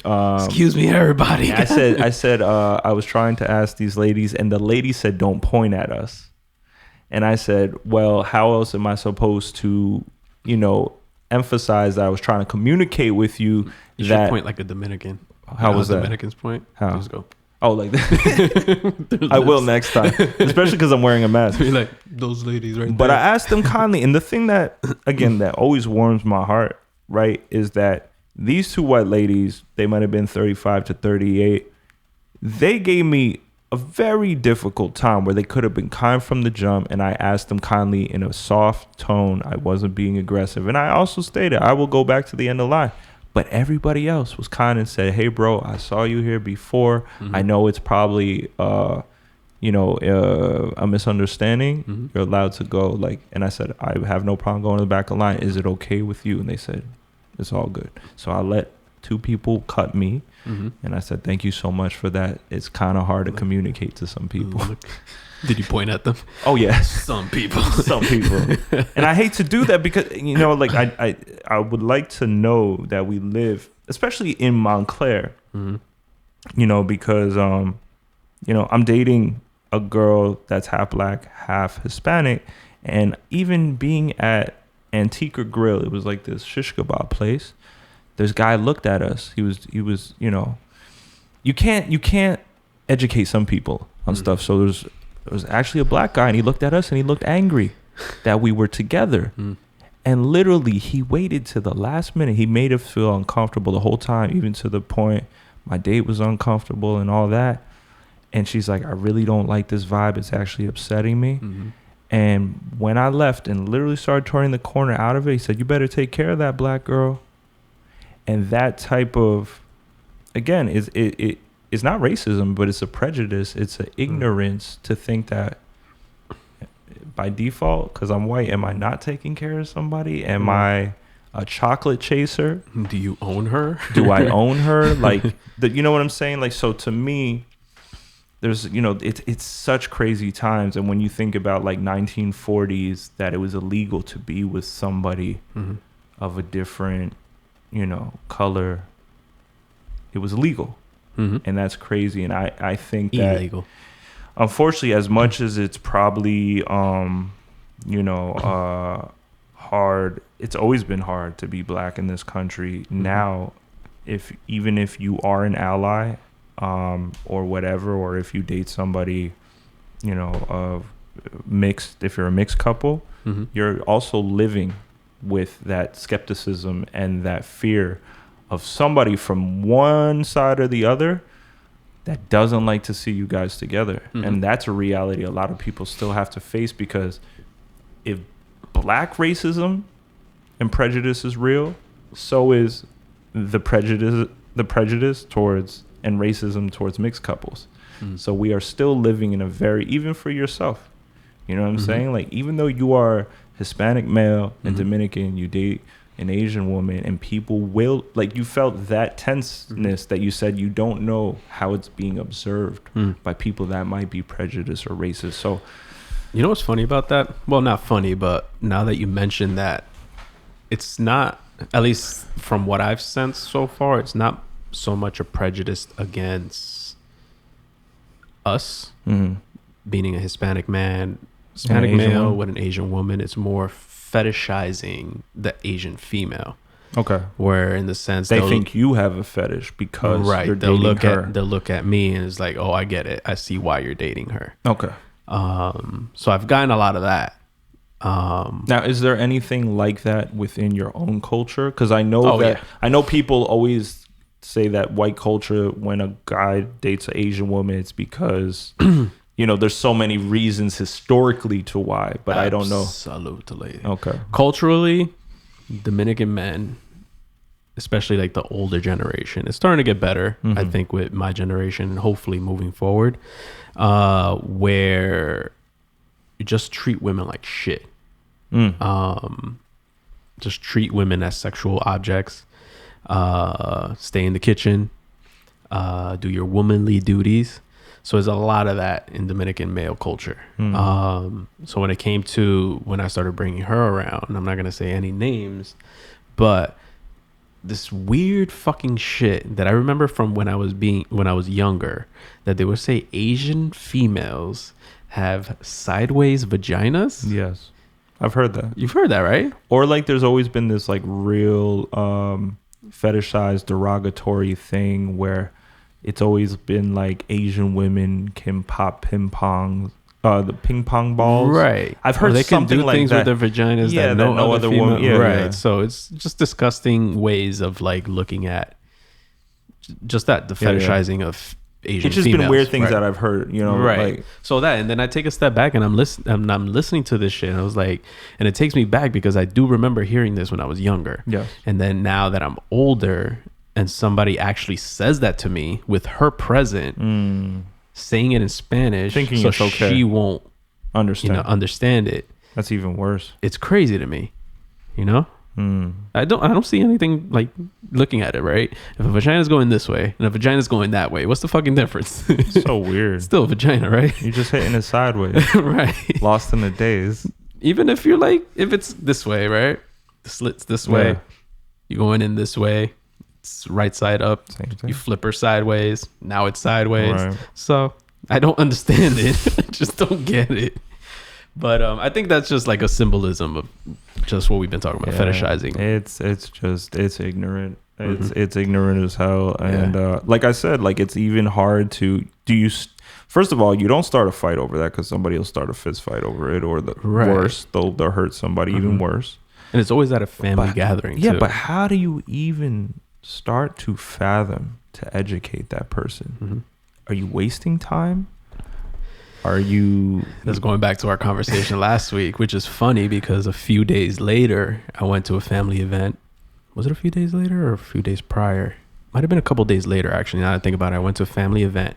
excuse me, everybody." I said I was trying to ask these ladies, and the lady said, "Don't point at us." And I said, "Well, how else am I supposed to, emphasize that I was trying to communicate with you?" You should point like a Dominican. How was that? Dominicans point? How? Just go. Oh, like that. I will next time, especially because I'm wearing a mask. Be like those ladies right But there. I asked them kindly, and the thing that, again, that always warms my heart, right, is that these two white ladies, they might have been 35 to 38. They gave me a very difficult time where they could have been kind from the jump, and I asked them kindly in a soft tone. I wasn't being aggressive, and I also stated I will go back to the end of the line. But everybody else was kind and said, "Hey, bro, I saw you here before. I know it's probably, a misunderstanding. You're allowed to go." And I said, "I have no problem going to the back of the line. Is it okay with you?" And they said, "It's all good." So I let two people cut me. And I said, "Thank you so much for that. It's kind of hard to communicate to some people." Did you point at them? Oh, yeah. Some people. Some people. And I hate to do that because, I would like to know that we live, especially in Montclair, because, I'm dating a girl that's half black, half Hispanic. And even being at Antigua Grill, it was like this shish kebab place. This guy looked at us. He was, you can't educate some people on stuff. So there was actually a black guy, and he looked at us and he looked angry that we were together. And literally he waited to the last minute. He made us feel uncomfortable the whole time, even to the point my date was uncomfortable and all that. And she's like, "I really don't like this vibe. It's actually upsetting me." And when I left and literally started turning the corner out of it, he said, "You better take care of that black girl." And that type of, again, it's not racism, but it's a prejudice. It's an ignorance to think that by default, because I'm white, am I not taking care of somebody? Am I a chocolate chaser? Do you own her? Do I own her? You know what I'm saying? So to me, there's, it's such crazy times. And when you think about 1940s, that it was illegal to be with somebody of a different, color, it was illegal. And that's crazy. And I think that illegal. unfortunately, as much as it's probably hard, it's always been hard to be black in this country. Now, even if you are an ally, or whatever, or if you date somebody, of mixed, if you're a mixed couple, you're also living with that skepticism and that fear of somebody from one side or the other that doesn't like to see you guys together. And that's a reality a lot of people still have to face, because if black racism and prejudice is real, so is the prejudice towards and racism towards mixed couples. So we are still living in a very, even for yourself, you know what I'm saying? Like, even though you are Hispanic male and Dominican, you date an Asian woman, and people will, like, you felt that tenseness that you said you don't know how it's being observed by people that might be prejudiced or racist. So, you know what's funny about that? Well, not funny, but now that you mentioned that, it's not, at least from what I've sensed so far, it's not so much a prejudice against us being a Hispanic male with an Asian woman. It's more fetishizing the Asian female. Okay. Where in the sense they think you have a fetish because you're dating her. They'll look at me and it's like, oh, I get it. I see why you're dating her. Okay. So I've gotten a lot of that. Now, is there anything like that within your own culture? Because I know I know people always say that white culture, when a guy dates an Asian woman, it's because there's so many reasons historically to why, but I don't know. Absolutely. Okay. Culturally, Dominican men, especially like the older generation, it's starting to get better. I think with my generation, and hopefully moving forward, where you just treat women like shit. Just treat women as sexual objects. Stay in the kitchen, do your womanly duties. So there's a lot of that in Dominican male culture. So when it came to when I started bringing her around, and I'm not going to say any names, but this weird fucking shit that I remember from when I was younger, that they would say Asian females have sideways vaginas. Yes. I've heard that. You've heard that, right? Or like there's always been this like real fetishized derogatory thing where it's always been like Asian women can pop the ping pong balls. Right. I've heard they something can do like things that. with their vaginas that no other woman. female. Yeah, right. Yeah. So it's just disgusting ways of like looking at just that, the fetishizing of Asian It's just females, been weird things that I've heard, right? Like, so that, and then I take a step back and I'm listening to this shit, and I was like, and it takes me back because I do remember hearing this when I was younger. Yes. And then now that I'm older and somebody actually says that to me with her present, saying it in Spanish, thinking so it's okay, she won't understand it. That's even worse. It's crazy to me, I don't see anything like looking at it, right? If a vagina is going this way and a vagina is going that way, what's the fucking difference? So weird. Still a vagina, right? You're just hitting it sideways. Right. Lost in the days. Even if you're like, if it's this way, right? The slit's this way. Yeah. You're going in this way. It's right side up. Same thing. You flip her sideways. Now it's sideways. Right. So I don't understand it. I just don't get it. But I think that's just like a symbolism of just what we've been talking about, fetishizing. It's ignorant. It's ignorant as hell. And like I said, like it's even hard to first of all, you don't start a fight over that because somebody will start a fist fight over it, or worse, they'll hurt somebody even worse. And it's always at a family gathering. Yeah, too. but how do you even start to fathom to educate that person? Are you wasting time? Are you... That's going back to our conversation last week, which is funny because a few days later, I went to a family event. Was it a few days later or a few days prior? Might have been a couple days later, actually. Now that I think about it, I went to a family event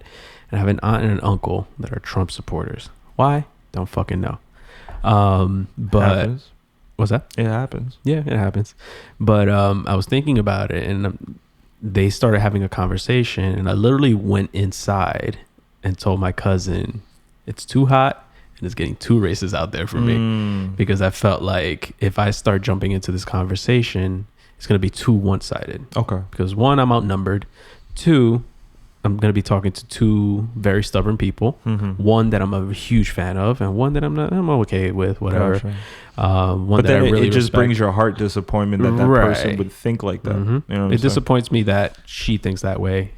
and I have an aunt and an uncle that are Trump supporters. Why? Don't fucking know. But happens. What's that? It happens. Yeah, it happens. But I was thinking about it, and they started having a conversation, and I literally went inside and told my cousin, it's too hot and it's getting too racist out there for me, because I felt like if I start jumping into this conversation, it's going to be too one-sided. Okay. Because one, I'm outnumbered. Two, I'm going to be talking to two very stubborn people. One that I'm a huge fan of, and one that I'm okay with, whatever. Gotcha. One but that then I really it just respect. brings your heart disappointment that person would think like that. You know what I'm It saying? disappoints me that she thinks that way.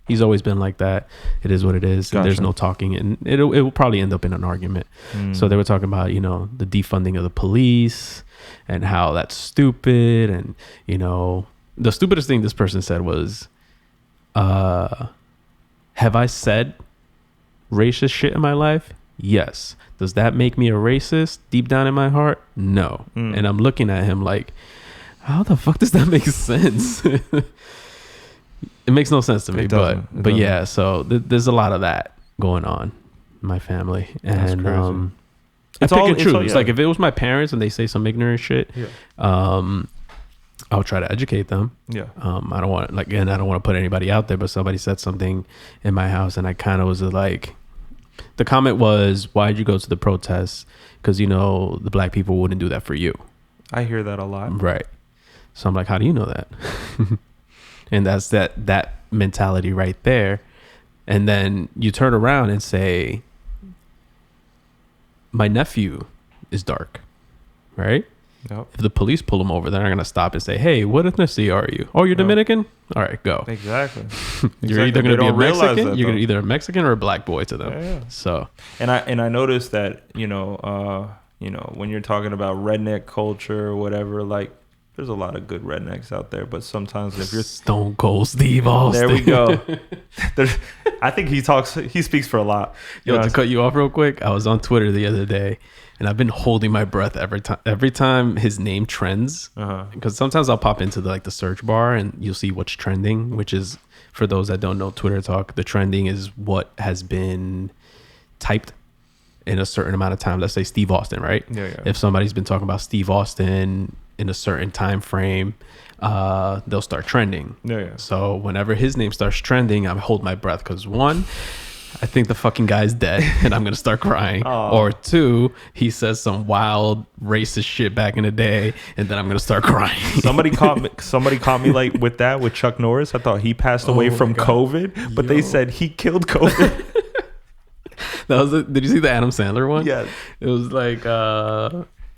He's always been like that. It is what it is. And there's no talking, and it will probably end up in an argument. So they were talking about, you know, the defunding of the police and how that's stupid. And, you know, the stupidest thing this person said was, have I said racist shit in my life? Yes. Does that make me a racist deep down in my heart? No. And I'm looking at him like, how the fuck does that make sense? It makes no sense to me, but yeah. So there's a lot of that going on in my family, and I pick and choose. Like if it was my parents and they say some ignorant shit, I'll try to educate them. Yeah. I don't want to put anybody out there, but somebody said something in my house, and I kind of was like, the comment was, "Why'd you go to the protests? Because you know the black people wouldn't do that for you." I hear that a lot. Right. So I'm like, how do you know that? And that's that mentality right there. And then you turn around and say, my nephew is dark, right? Yep. If the police pull him over, they're not going to stop and say, hey, what ethnicity are you? Oh, you're Dominican? All right, go. Exactly. You're either going to be a Mexican, you're either a Mexican or a black boy to them. Yeah. So, and I noticed that, you know, when you're talking about redneck culture or whatever, like, there's a lot of good rednecks out there, but sometimes if you're Stone Cold Steve Austin, there we go. I think he speaks for a lot. Yo, to cut you off real quick, I was on Twitter the other day, and I've been holding my breath every time his name trends, because sometimes I'll pop into the search bar and you'll see what's trending, which is, for those that don't know Twitter talk, the trending is what has been typed in a certain amount of time. Let's say Steve Austin, right? Yeah. If somebody's been talking about Steve Austin in a certain time frame, they'll start trending. Yeah. So whenever his name starts trending, I hold my breath, because one, I think the fucking guy's dead and I'm gonna start crying. Or two, he says some wild racist shit back in the day, and then I'm gonna start crying. Somebody caught me like with Chuck Norris. I thought he passed away from COVID, but they said he killed COVID. Did you see the Adam Sandler one? Yeah. It was like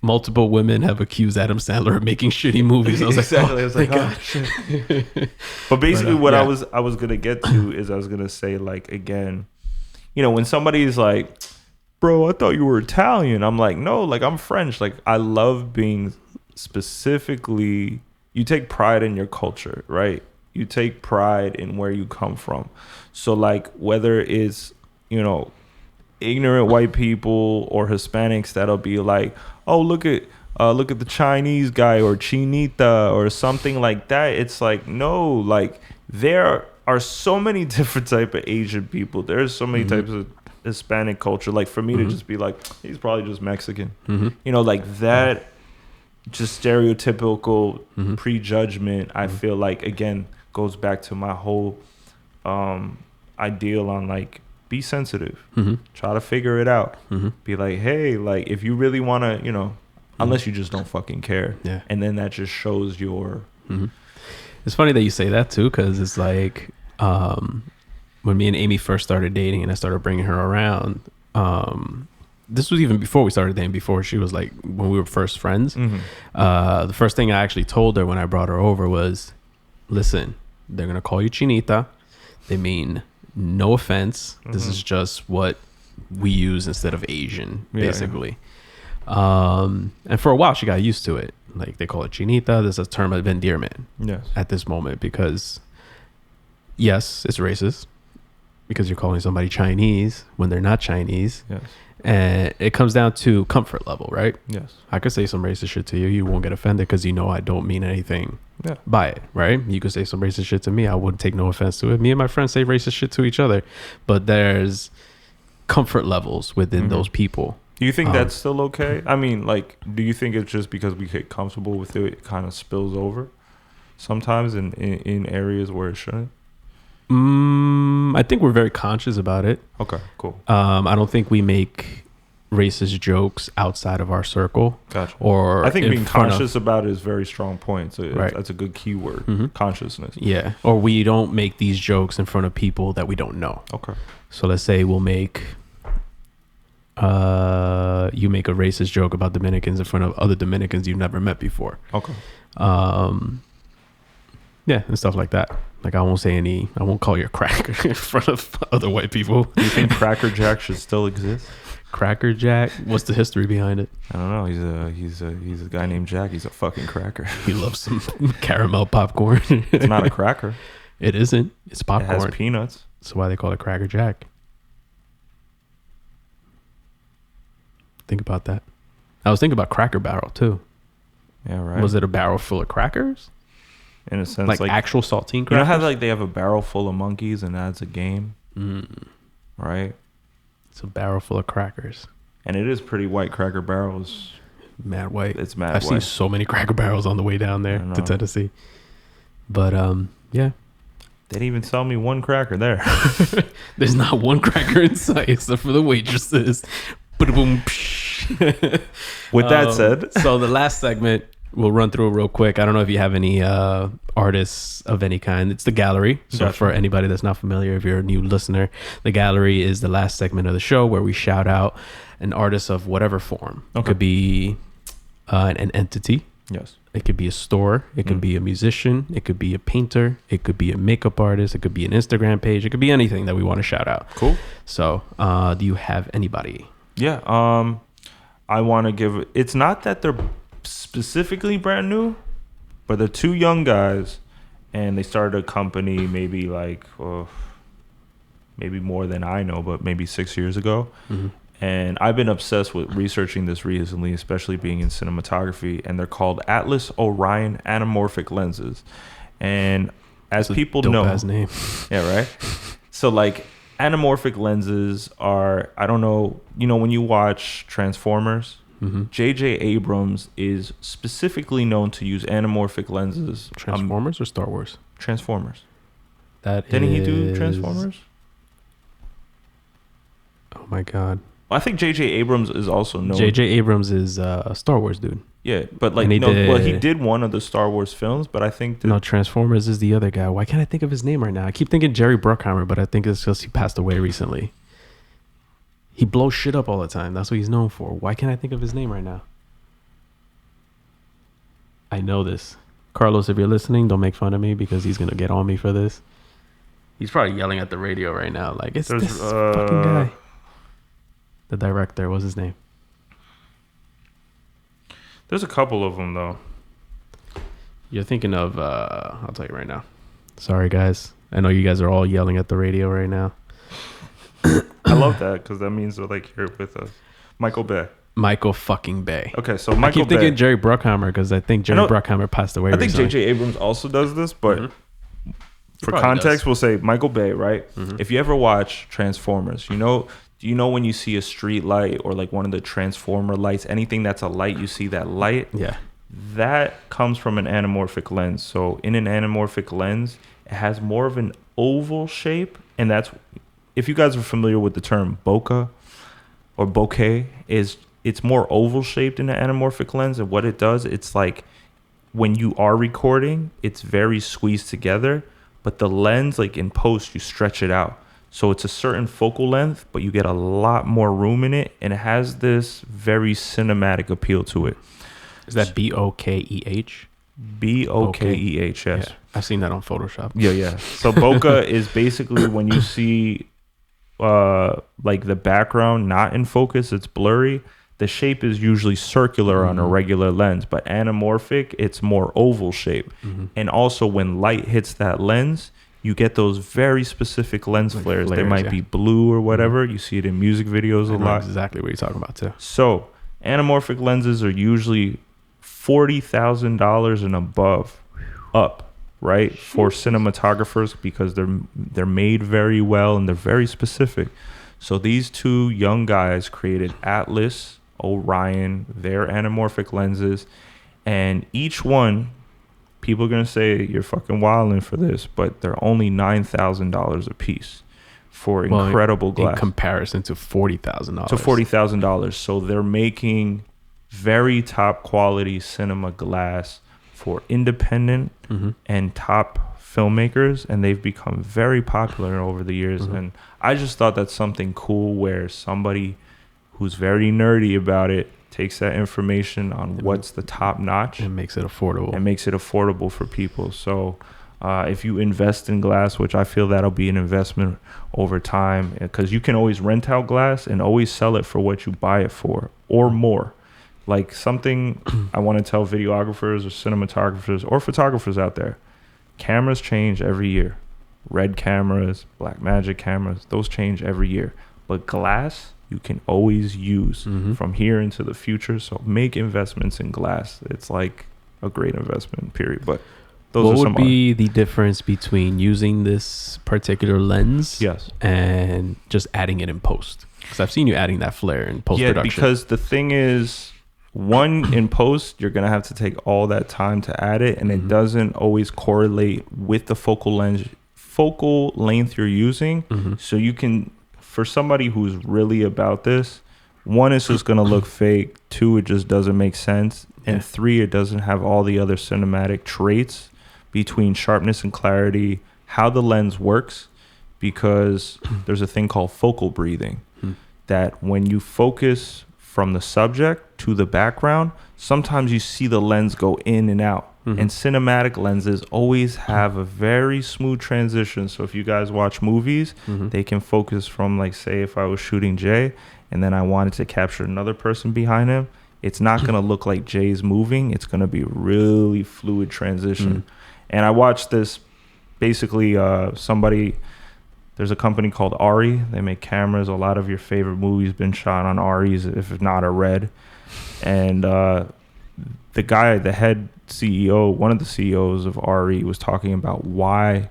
multiple women have accused Adam Sandler of making shitty movies. I was exactly. Like, oh, I was like, oh shit. But basically, what I was gonna get to is I was gonna say, like, again, you know, when somebody's like, bro, I thought you were Italian. I'm like, no, like, I'm French. Like, I love being specifically, you take pride in your culture, right? You take pride in where you come from. So, like, whether it's, you know, ignorant white people or Hispanics that'll be like, oh, look at the Chinese guy or Chinita or something like that. It's like, no, like, there are so many different type of Asian people. There's so many types of Hispanic culture. Like, for me to just be like, he's probably just Mexican, you know, like that, just stereotypical prejudgment. I feel like, again, goes back to my whole ideal on, like, be sensitive, try to figure it out, be like, hey, like, if you really want to, you know, unless you just don't fucking care, and then that just shows your It's funny that you say that too, because it's like, when me and Amy first started dating and I started bringing her around, this was even before we started dating, before she was like, when we were first friends, the first thing I actually told her when I brought her over was, listen, they're gonna call you Chinita. They mean no offense. This is just what we use instead of Asian, basically. And for a while she got used to it. Like, they call it Chinita. There's a term of endearment at this moment, because yes, it's racist because you're calling somebody Chinese when they're not Chinese. Yes. And it comes down to comfort level, right? Yes. I could say some racist shit to you. You won't get offended because you know I don't mean anything by it, right? You could say some racist shit to me. I wouldn't take no offense to it. Me and my friends say racist shit to each other. But there's comfort levels within those people. Do you think that's still okay? I mean, like, do you think it's just because we get comfortable with it, it kind of spills over sometimes in areas where it shouldn't? I think we're very conscious about it. Okay, cool. I don't think we make racist jokes outside of our circle. Gotcha. Or I think being conscious about it is a very strong point. So right. That's a good keyword, consciousness. Yeah. Or we don't make these jokes in front of people that we don't know. Okay. So let's say we'll make, you make a racist joke about Dominicans in front of other Dominicans you've never met before. Okay. Yeah, and stuff like that. Like I won't call you a cracker in front of other white people. Do you think Cracker Jack should still exist? Cracker Jack? What's the history behind it? I don't know. He's a guy named Jack. He's a fucking cracker. He loves some caramel popcorn. It's not a cracker. It isn't. It's popcorn. It has peanuts. That's why they call it Cracker Jack. Think about that. I was thinking about Cracker Barrel too. Yeah, right. Was it a barrel full of crackers? In a sense, like actual saltine crackers? You know how like they have a barrel full of monkeys and that's a game? Right? It's a barrel full of crackers. And it is pretty white. Cracker Barrel's mad white. It's mad I've white. seen so many Cracker Barrels on the way down there to Tennessee. But yeah. They didn't even sell me one cracker there. There's not one cracker in sight except for the waitresses. Boom. With that said. So the last segment, we'll run through it real quick. I don't know if you have any artists of any kind. It's the gallery. So Gotcha. for anybody that's not familiar, if you're a new listener, the gallery is the last segment of the show where we shout out an artist of whatever form. Okay. It could be an entity. Yes. It could be a store. It could be a musician. It could be a painter. It could be a makeup artist. It could be an Instagram page. It could be anything that we want to shout out. Cool. So do you have anybody? Yeah. I want to give... It's not that they're specifically brand new, but they're two young guys and they started a company maybe like maybe more than I know, but maybe 6 years ago. And I've been obsessed with researching this recently, especially being in cinematography, and they're called Atlas Orion Anamorphic Lenses. And as people know, dope-ass name. Yeah, right. So like anamorphic lenses are, I don't know, when you watch Transformers, J.J. Abrams is specifically known to use anamorphic lenses. Transformers or Star Wars? Transformers. Didn't he do Transformers? Oh my God. Well, I think J.J. Abrams is also known. J.J. Abrams is a Star Wars dude. Yeah, but like, he did one of the Star Wars films, but I think... No, Transformers is the other guy. Why can't I think of his name right now? I keep thinking Jerry Bruckheimer, but I think it's just he passed away recently. He blows shit up all the time. That's what he's known for. Why can't I think of his name right now? I know this. Carlos, if you're listening, don't make fun of me because he's going to get on me for this. He's probably yelling at the radio right now. Like, it's this fucking guy. The director, what's his name? There's a couple of them, though. You're thinking of, I'll tell you right now. Sorry, guys. I know you guys are all yelling at the radio right now. I love that because that means they're like here with us. Michael Bay. Michael fucking Bay. Okay, so Michael Bay. I keep thinking Jerry Bruckheimer because I think Jerry Bruckheimer passed away recently. I think J.J. Abrams also does this, but for context, we'll say Michael Bay, right? If you ever watch Transformers, do you know when you see a street light or like one of the Transformer lights, anything that's a light, you see that light? Yeah. That comes from an anamorphic lens. So in an anamorphic lens, it has more of an oval shape. And that's, if you guys are familiar with the term bokeh or bokeh, it's more oval shaped in an anamorphic lens. And what it does, it's like when you are recording, it's very squeezed together. But the lens, like in post, you stretch it out. So it's a certain focal length, but you get a lot more room in it. And it has this very cinematic appeal to it. Is that B-O-K-E-H? B-O-K-E-H, yes. Yeah, I've seen that on Photoshop. Yeah. So bokeh is basically when you see like the background not in focus, it's blurry. The shape is usually circular on a regular lens, but anamorphic, it's more oval shape. And also when light hits that lens, you get those very specific lens flares. They might be blue or whatever. You see it in music videos a lot. Exactly what you're talking about too. So anamorphic lenses are usually $40,000 and above up, right? For cinematographers because they're made very well and they're very specific. So these two young guys created Atlas, Orion, their anamorphic lenses, and each one, people are going to say you're fucking wilding for this, but they're only $9,000 a piece, for incredible glass. In comparison to $40,000. To $40,000. So they're making very top quality cinema glass for independent and top filmmakers, and they've become very popular over the years. And I just thought that's something cool where somebody who's very nerdy about it takes that information on what's the top notch and makes it affordable. And makes it affordable for people. So if you invest in glass, which I feel that'll be an investment over time, because you can always rent out glass and always sell it for what you buy it for or more. Like something I want to tell videographers or cinematographers or photographers out there, cameras change every year. Red cameras, Blackmagic cameras, those change every year. But glass, you can always use from here into the future. So make investments in glass. It's like a great investment, period. But what would be the difference between using this particular lens and just adding it in post? Because I've seen you adding that flare in post-production. Yeah, because the thing is, one, in post, you're going to have to take all that time to add it, and it doesn't always correlate with the focal length you're using. So you can, for somebody who's really about this, one, it's just going to look fake. Two, it just doesn't make sense. And three, it doesn't have all the other cinematic traits between sharpness and clarity, how the lens works, because there's a thing called focal breathing, that when you focus from the subject to the background, sometimes you see the lens go in and out. And cinematic lenses always have a very smooth transition. So if you guys watch movies, they can focus from, like, say if I was shooting Jay and then I wanted to capture another person behind him, it's not going to look like Jay's moving. It's going to be really fluid transition. And I watched this, basically there's a company called Ari. They make cameras. A lot of your favorite movies been shot on Aris, if not a Red. And the guy, the head CEO, one of the CEOs of Ari, was talking about why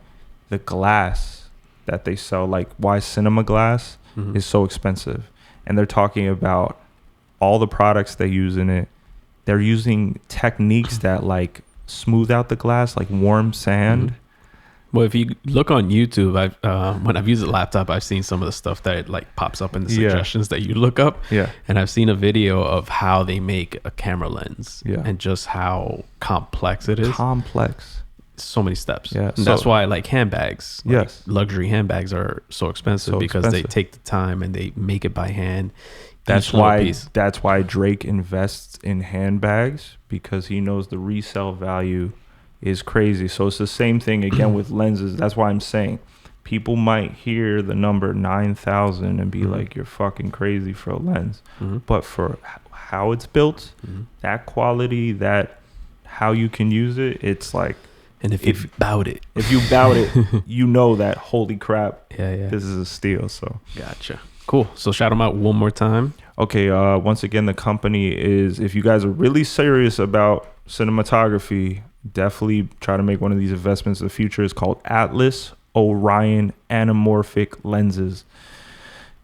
the glass that they sell, like why cinema glass is so expensive. And they're talking about all the products they use in it. They're using techniques that like smooth out the glass, like warm sand. Well, if you look on YouTube, when I've used a laptop, I've seen some of the stuff that like pops up in the suggestions that you look up. And I've seen a video of how they make a camera lens and just how complex it is. So many steps. And that's why like handbags, luxury handbags are so expensive because they take the time and they make it by hand. That's why Drake invests in handbags, because he knows the resale value is crazy. So it's the same thing again with lenses. That's why I'm saying people might hear the number 9,000 and be like, you're fucking crazy for a lens. But for how it's built, that quality, that how you can use it, it's like, and if you bout it, you know that, holy crap, this is a steal. So gotcha. Cool. So shout them out one more time. Okay. Once again, the company is, if you guys are really serious about cinematography, definitely try to make one of these investments in the future. It's called Atlas Orion Anamorphic Lenses.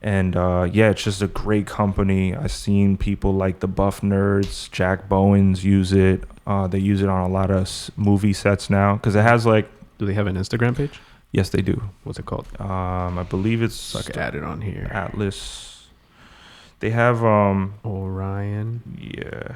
And it's just a great company. I've seen people like the Buff Nerds, Jack Bowens use it. They use it on a lot of movie sets now, because it has like... Do they have an Instagram page? Yes, they do. What's it called? I believe it's... So I could add it on here. Atlas. They have... Orion. Yeah.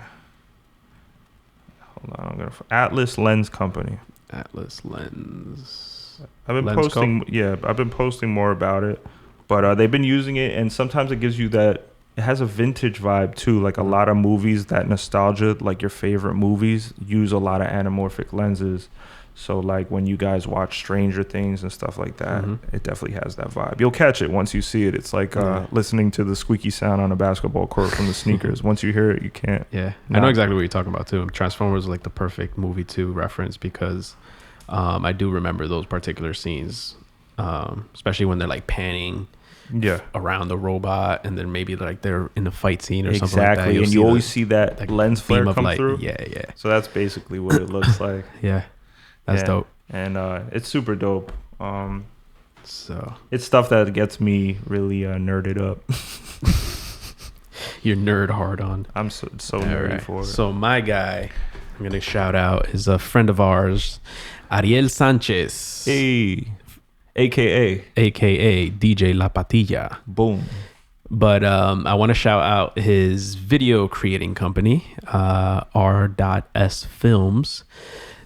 Hold on, I'm gonna... Atlas Lens Company. Atlas Lens. I've been posting more about it, but they've been using it, and sometimes it gives you that... It has a vintage vibe too. Like a lot of movies, that nostalgia, like your favorite movies, use a lot of anamorphic lenses. So like when you guys watch Stranger Things and stuff like that, it definitely has that vibe. You'll catch it once you see it. It's like listening to the squeaky sound on a basketball court from the sneakers. Once you hear it, you can't. I know exactly what you're talking about too. Transformers is like the perfect movie to reference, because I do remember those particular scenes, especially when they're like panning around the robot, and then maybe like they're in a fight scene or something like that. Exactly, and you always see that lens flare come through. Yeah. So that's basically what it looks like. That's dope. And it's super dope. So it's stuff that gets me really nerded up. You're nerd hard on. I'm so nerdy for it. So my guy, I'm gonna shout out, is a friend of ours, Ariel Sanchez. Hey. AKA DJ La Patilla. Boom. But I want to shout out his video creating company, R.S Films.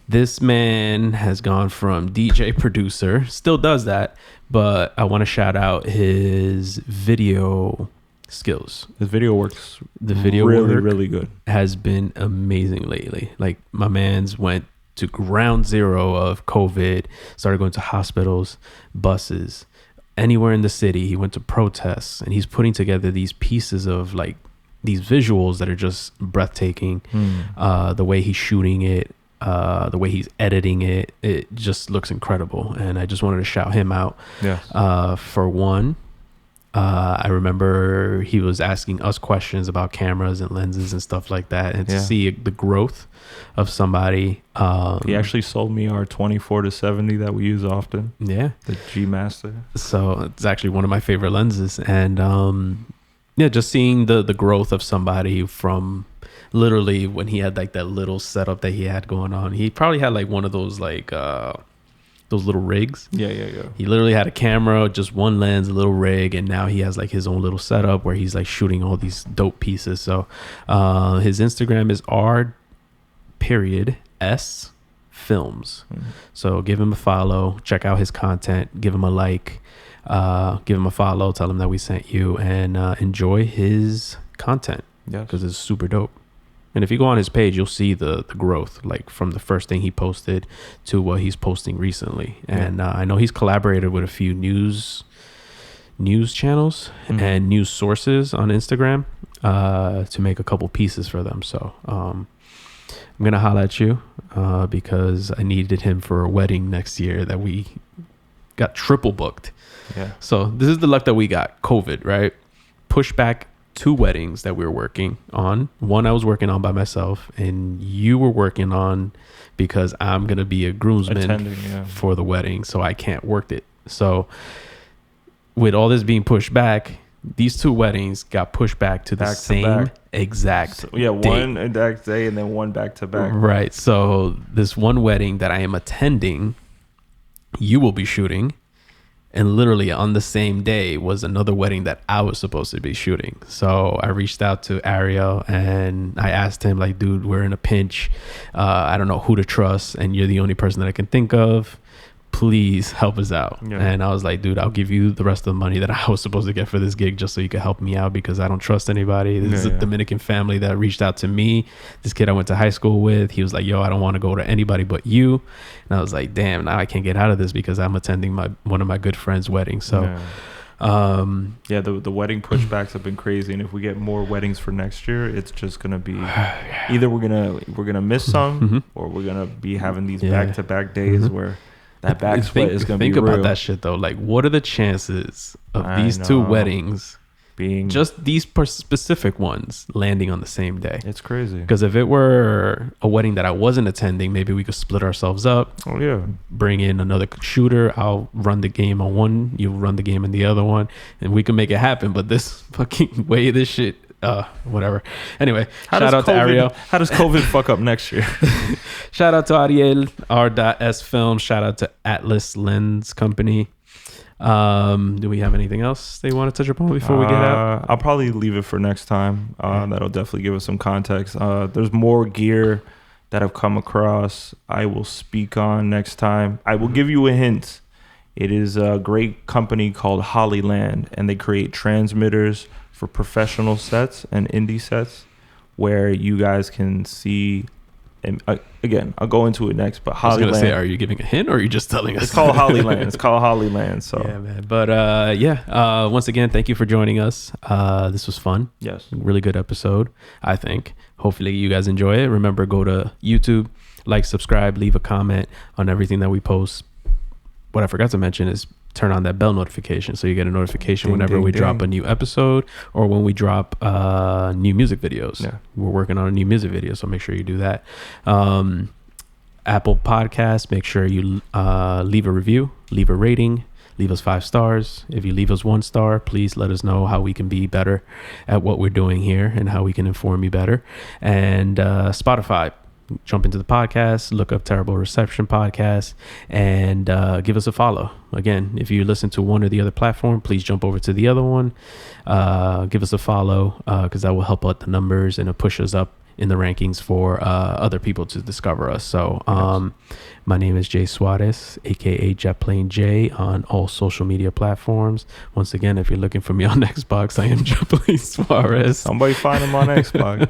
This man has gone from DJ producer, still does that, but I want to shout out his video skills. His video works. The video really good. Has been amazing lately. Like, my man's went to ground zero of COVID, started going to hospitals, buses, anywhere in the city. He went to protests, and he's putting together these pieces of like these visuals that are just breathtaking. The way he's shooting it, the way he's editing it, it just looks incredible. And I just wanted to shout him out. For one, I remember he was asking us questions about cameras and lenses and stuff like that, and to see the growth of somebody. He actually sold me our 24-70 that we use often. The G Master. So it's actually one of my favorite lenses. And just seeing the growth of somebody from literally when he had like that little setup that he had going on. He probably had like one of those like those little rigs. He literally had a camera, just one lens, a little rig, and now he has like his own little setup where he's like shooting all these dope pieces. So his Instagram is R.S Films. So give him a follow, check out his content, give him a like, give him a follow, tell him that we sent you, and enjoy his content because it's super dope. And if you go on his page, you'll see the growth, like from the first thing he posted to what he's posting recently. And I know he's collaborated with a few news channels and news sources on Instagram to make a couple pieces for them. So I'm going to holla at you because I needed him for a wedding next year that we got triple booked. So this is the luck that we got. COVID, right? Push back 2 weddings that we were working on. One I was working on by myself, and you were working on because I'm going to be a groomsman for the wedding, so I can't work it. So with all this being pushed back, these 2 weddings got pushed back to the same exact date. One exact day and then one back to back. Right. So this one wedding that I am attending, you will be shooting. And literally on the same day was another wedding that I was supposed to be shooting. So I reached out to Ariel and I asked him, like, dude, we're in a pinch. I don't know who to trust. And you're the only person that I can think of. Please help us out. And I was like, dude, I'll give you the rest of the money that I was supposed to get for this gig just so you could help me out because I don't trust anybody. This is a Dominican family that reached out to me. This kid I went to high school with, he was like, yo, I don't want to go to anybody but you. And I was like, damn, now I can't get out of this because I'm attending one of my good friends' weddings. So the wedding pushbacks have been crazy, and if we get more weddings for next year, it's just gonna be either we're gonna miss some or we're gonna be having these back-to-back days where that back sweat is going to be real. Think about that shit, though. Like, what are the chances of these 2 weddings being just these specific ones landing on the same day? It's crazy. Because if it were a wedding that I wasn't attending, maybe we could split ourselves up. Bring in another shooter. I'll run the game on one. You run the game on the other one. And we can make it happen. But this fucking way, this shit... whatever. Anyway, shout out to Ariel. How does COVID fuck up next year? Shout out to Ariel, R.S Films. Shout out to Atlas Lens Company. Do we have anything else they want to touch upon before we get out? I'll probably leave it for next time. That'll definitely give us some context. There's more gear that I've come across I will speak on next time. I will give you a hint. It is a great company called Hollyland, and they create transmitters for professional sets and indie sets where you guys can see. And again, I'll go into it next. But Hollyland. I was gonna say, are you giving a hint or are you just telling us? It's called Hollyland. It's called Hollyland. So yeah, man. But once again, thank you for joining us. This was fun. Yes, really good episode. I think. Hopefully, you guys enjoy it. Remember, go to YouTube, like, subscribe, leave a comment on everything that we post. What I forgot to mention is turn on that bell notification so you get a notification whenever we drop a new episode or when we drop new music videos. We're working on a new music video, so make sure you do that. Apple Podcasts, make sure you leave a review, leave a rating, leave us 5 stars. If you leave us 1 star, please let us know how we can be better at what we're doing here and how we can inform you better. And Spotify, jump into the podcast, look up Terrible Reception Podcast, and give us a follow. Again, if you listen to one or the other platform, please jump over to the other one. Give us a follow because that will help out the numbers and it pushes up in the rankings for other people to discover us. So my name is Jay Suarez, aka Jetplane J, on all social media platforms. Once again, if you're looking for me on Xbox, I am Jetplane Suarez. Somebody find him on Xbox.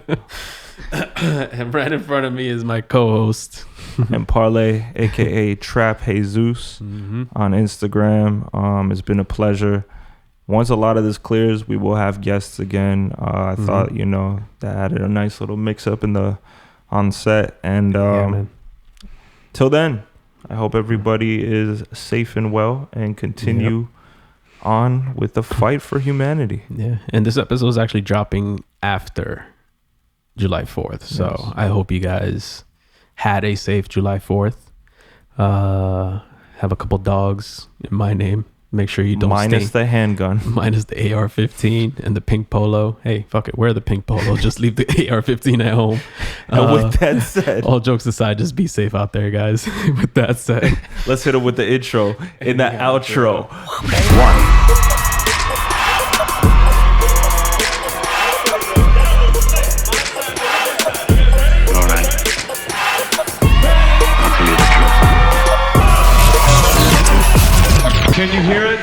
And right in front of me is my co-host and Parlay, aka Trap Jesus, on Instagram. It's been a pleasure. Once a lot of this clears, we will have guests again. I thought, that added a nice little mix up on set. And till then, I hope everybody is safe and well and continue on with the fight for humanity. Yeah. And this episode is actually dropping after July 4th. So yes. I hope you guys had a safe July 4th. Have a couple dogs in my name. Make sure you don't minus the handgun, minus the AR-15 and the pink polo. Hey, fuck it, wear the pink polo. Just leave the AR-15 at home. And with that said, all jokes aside, just be safe out there, guys. With that said, let's hit it with the intro and the outro. All right. Can you hear it?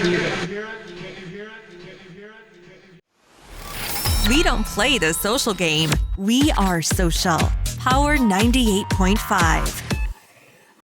We don't play the social game. We are social. Power 98.5.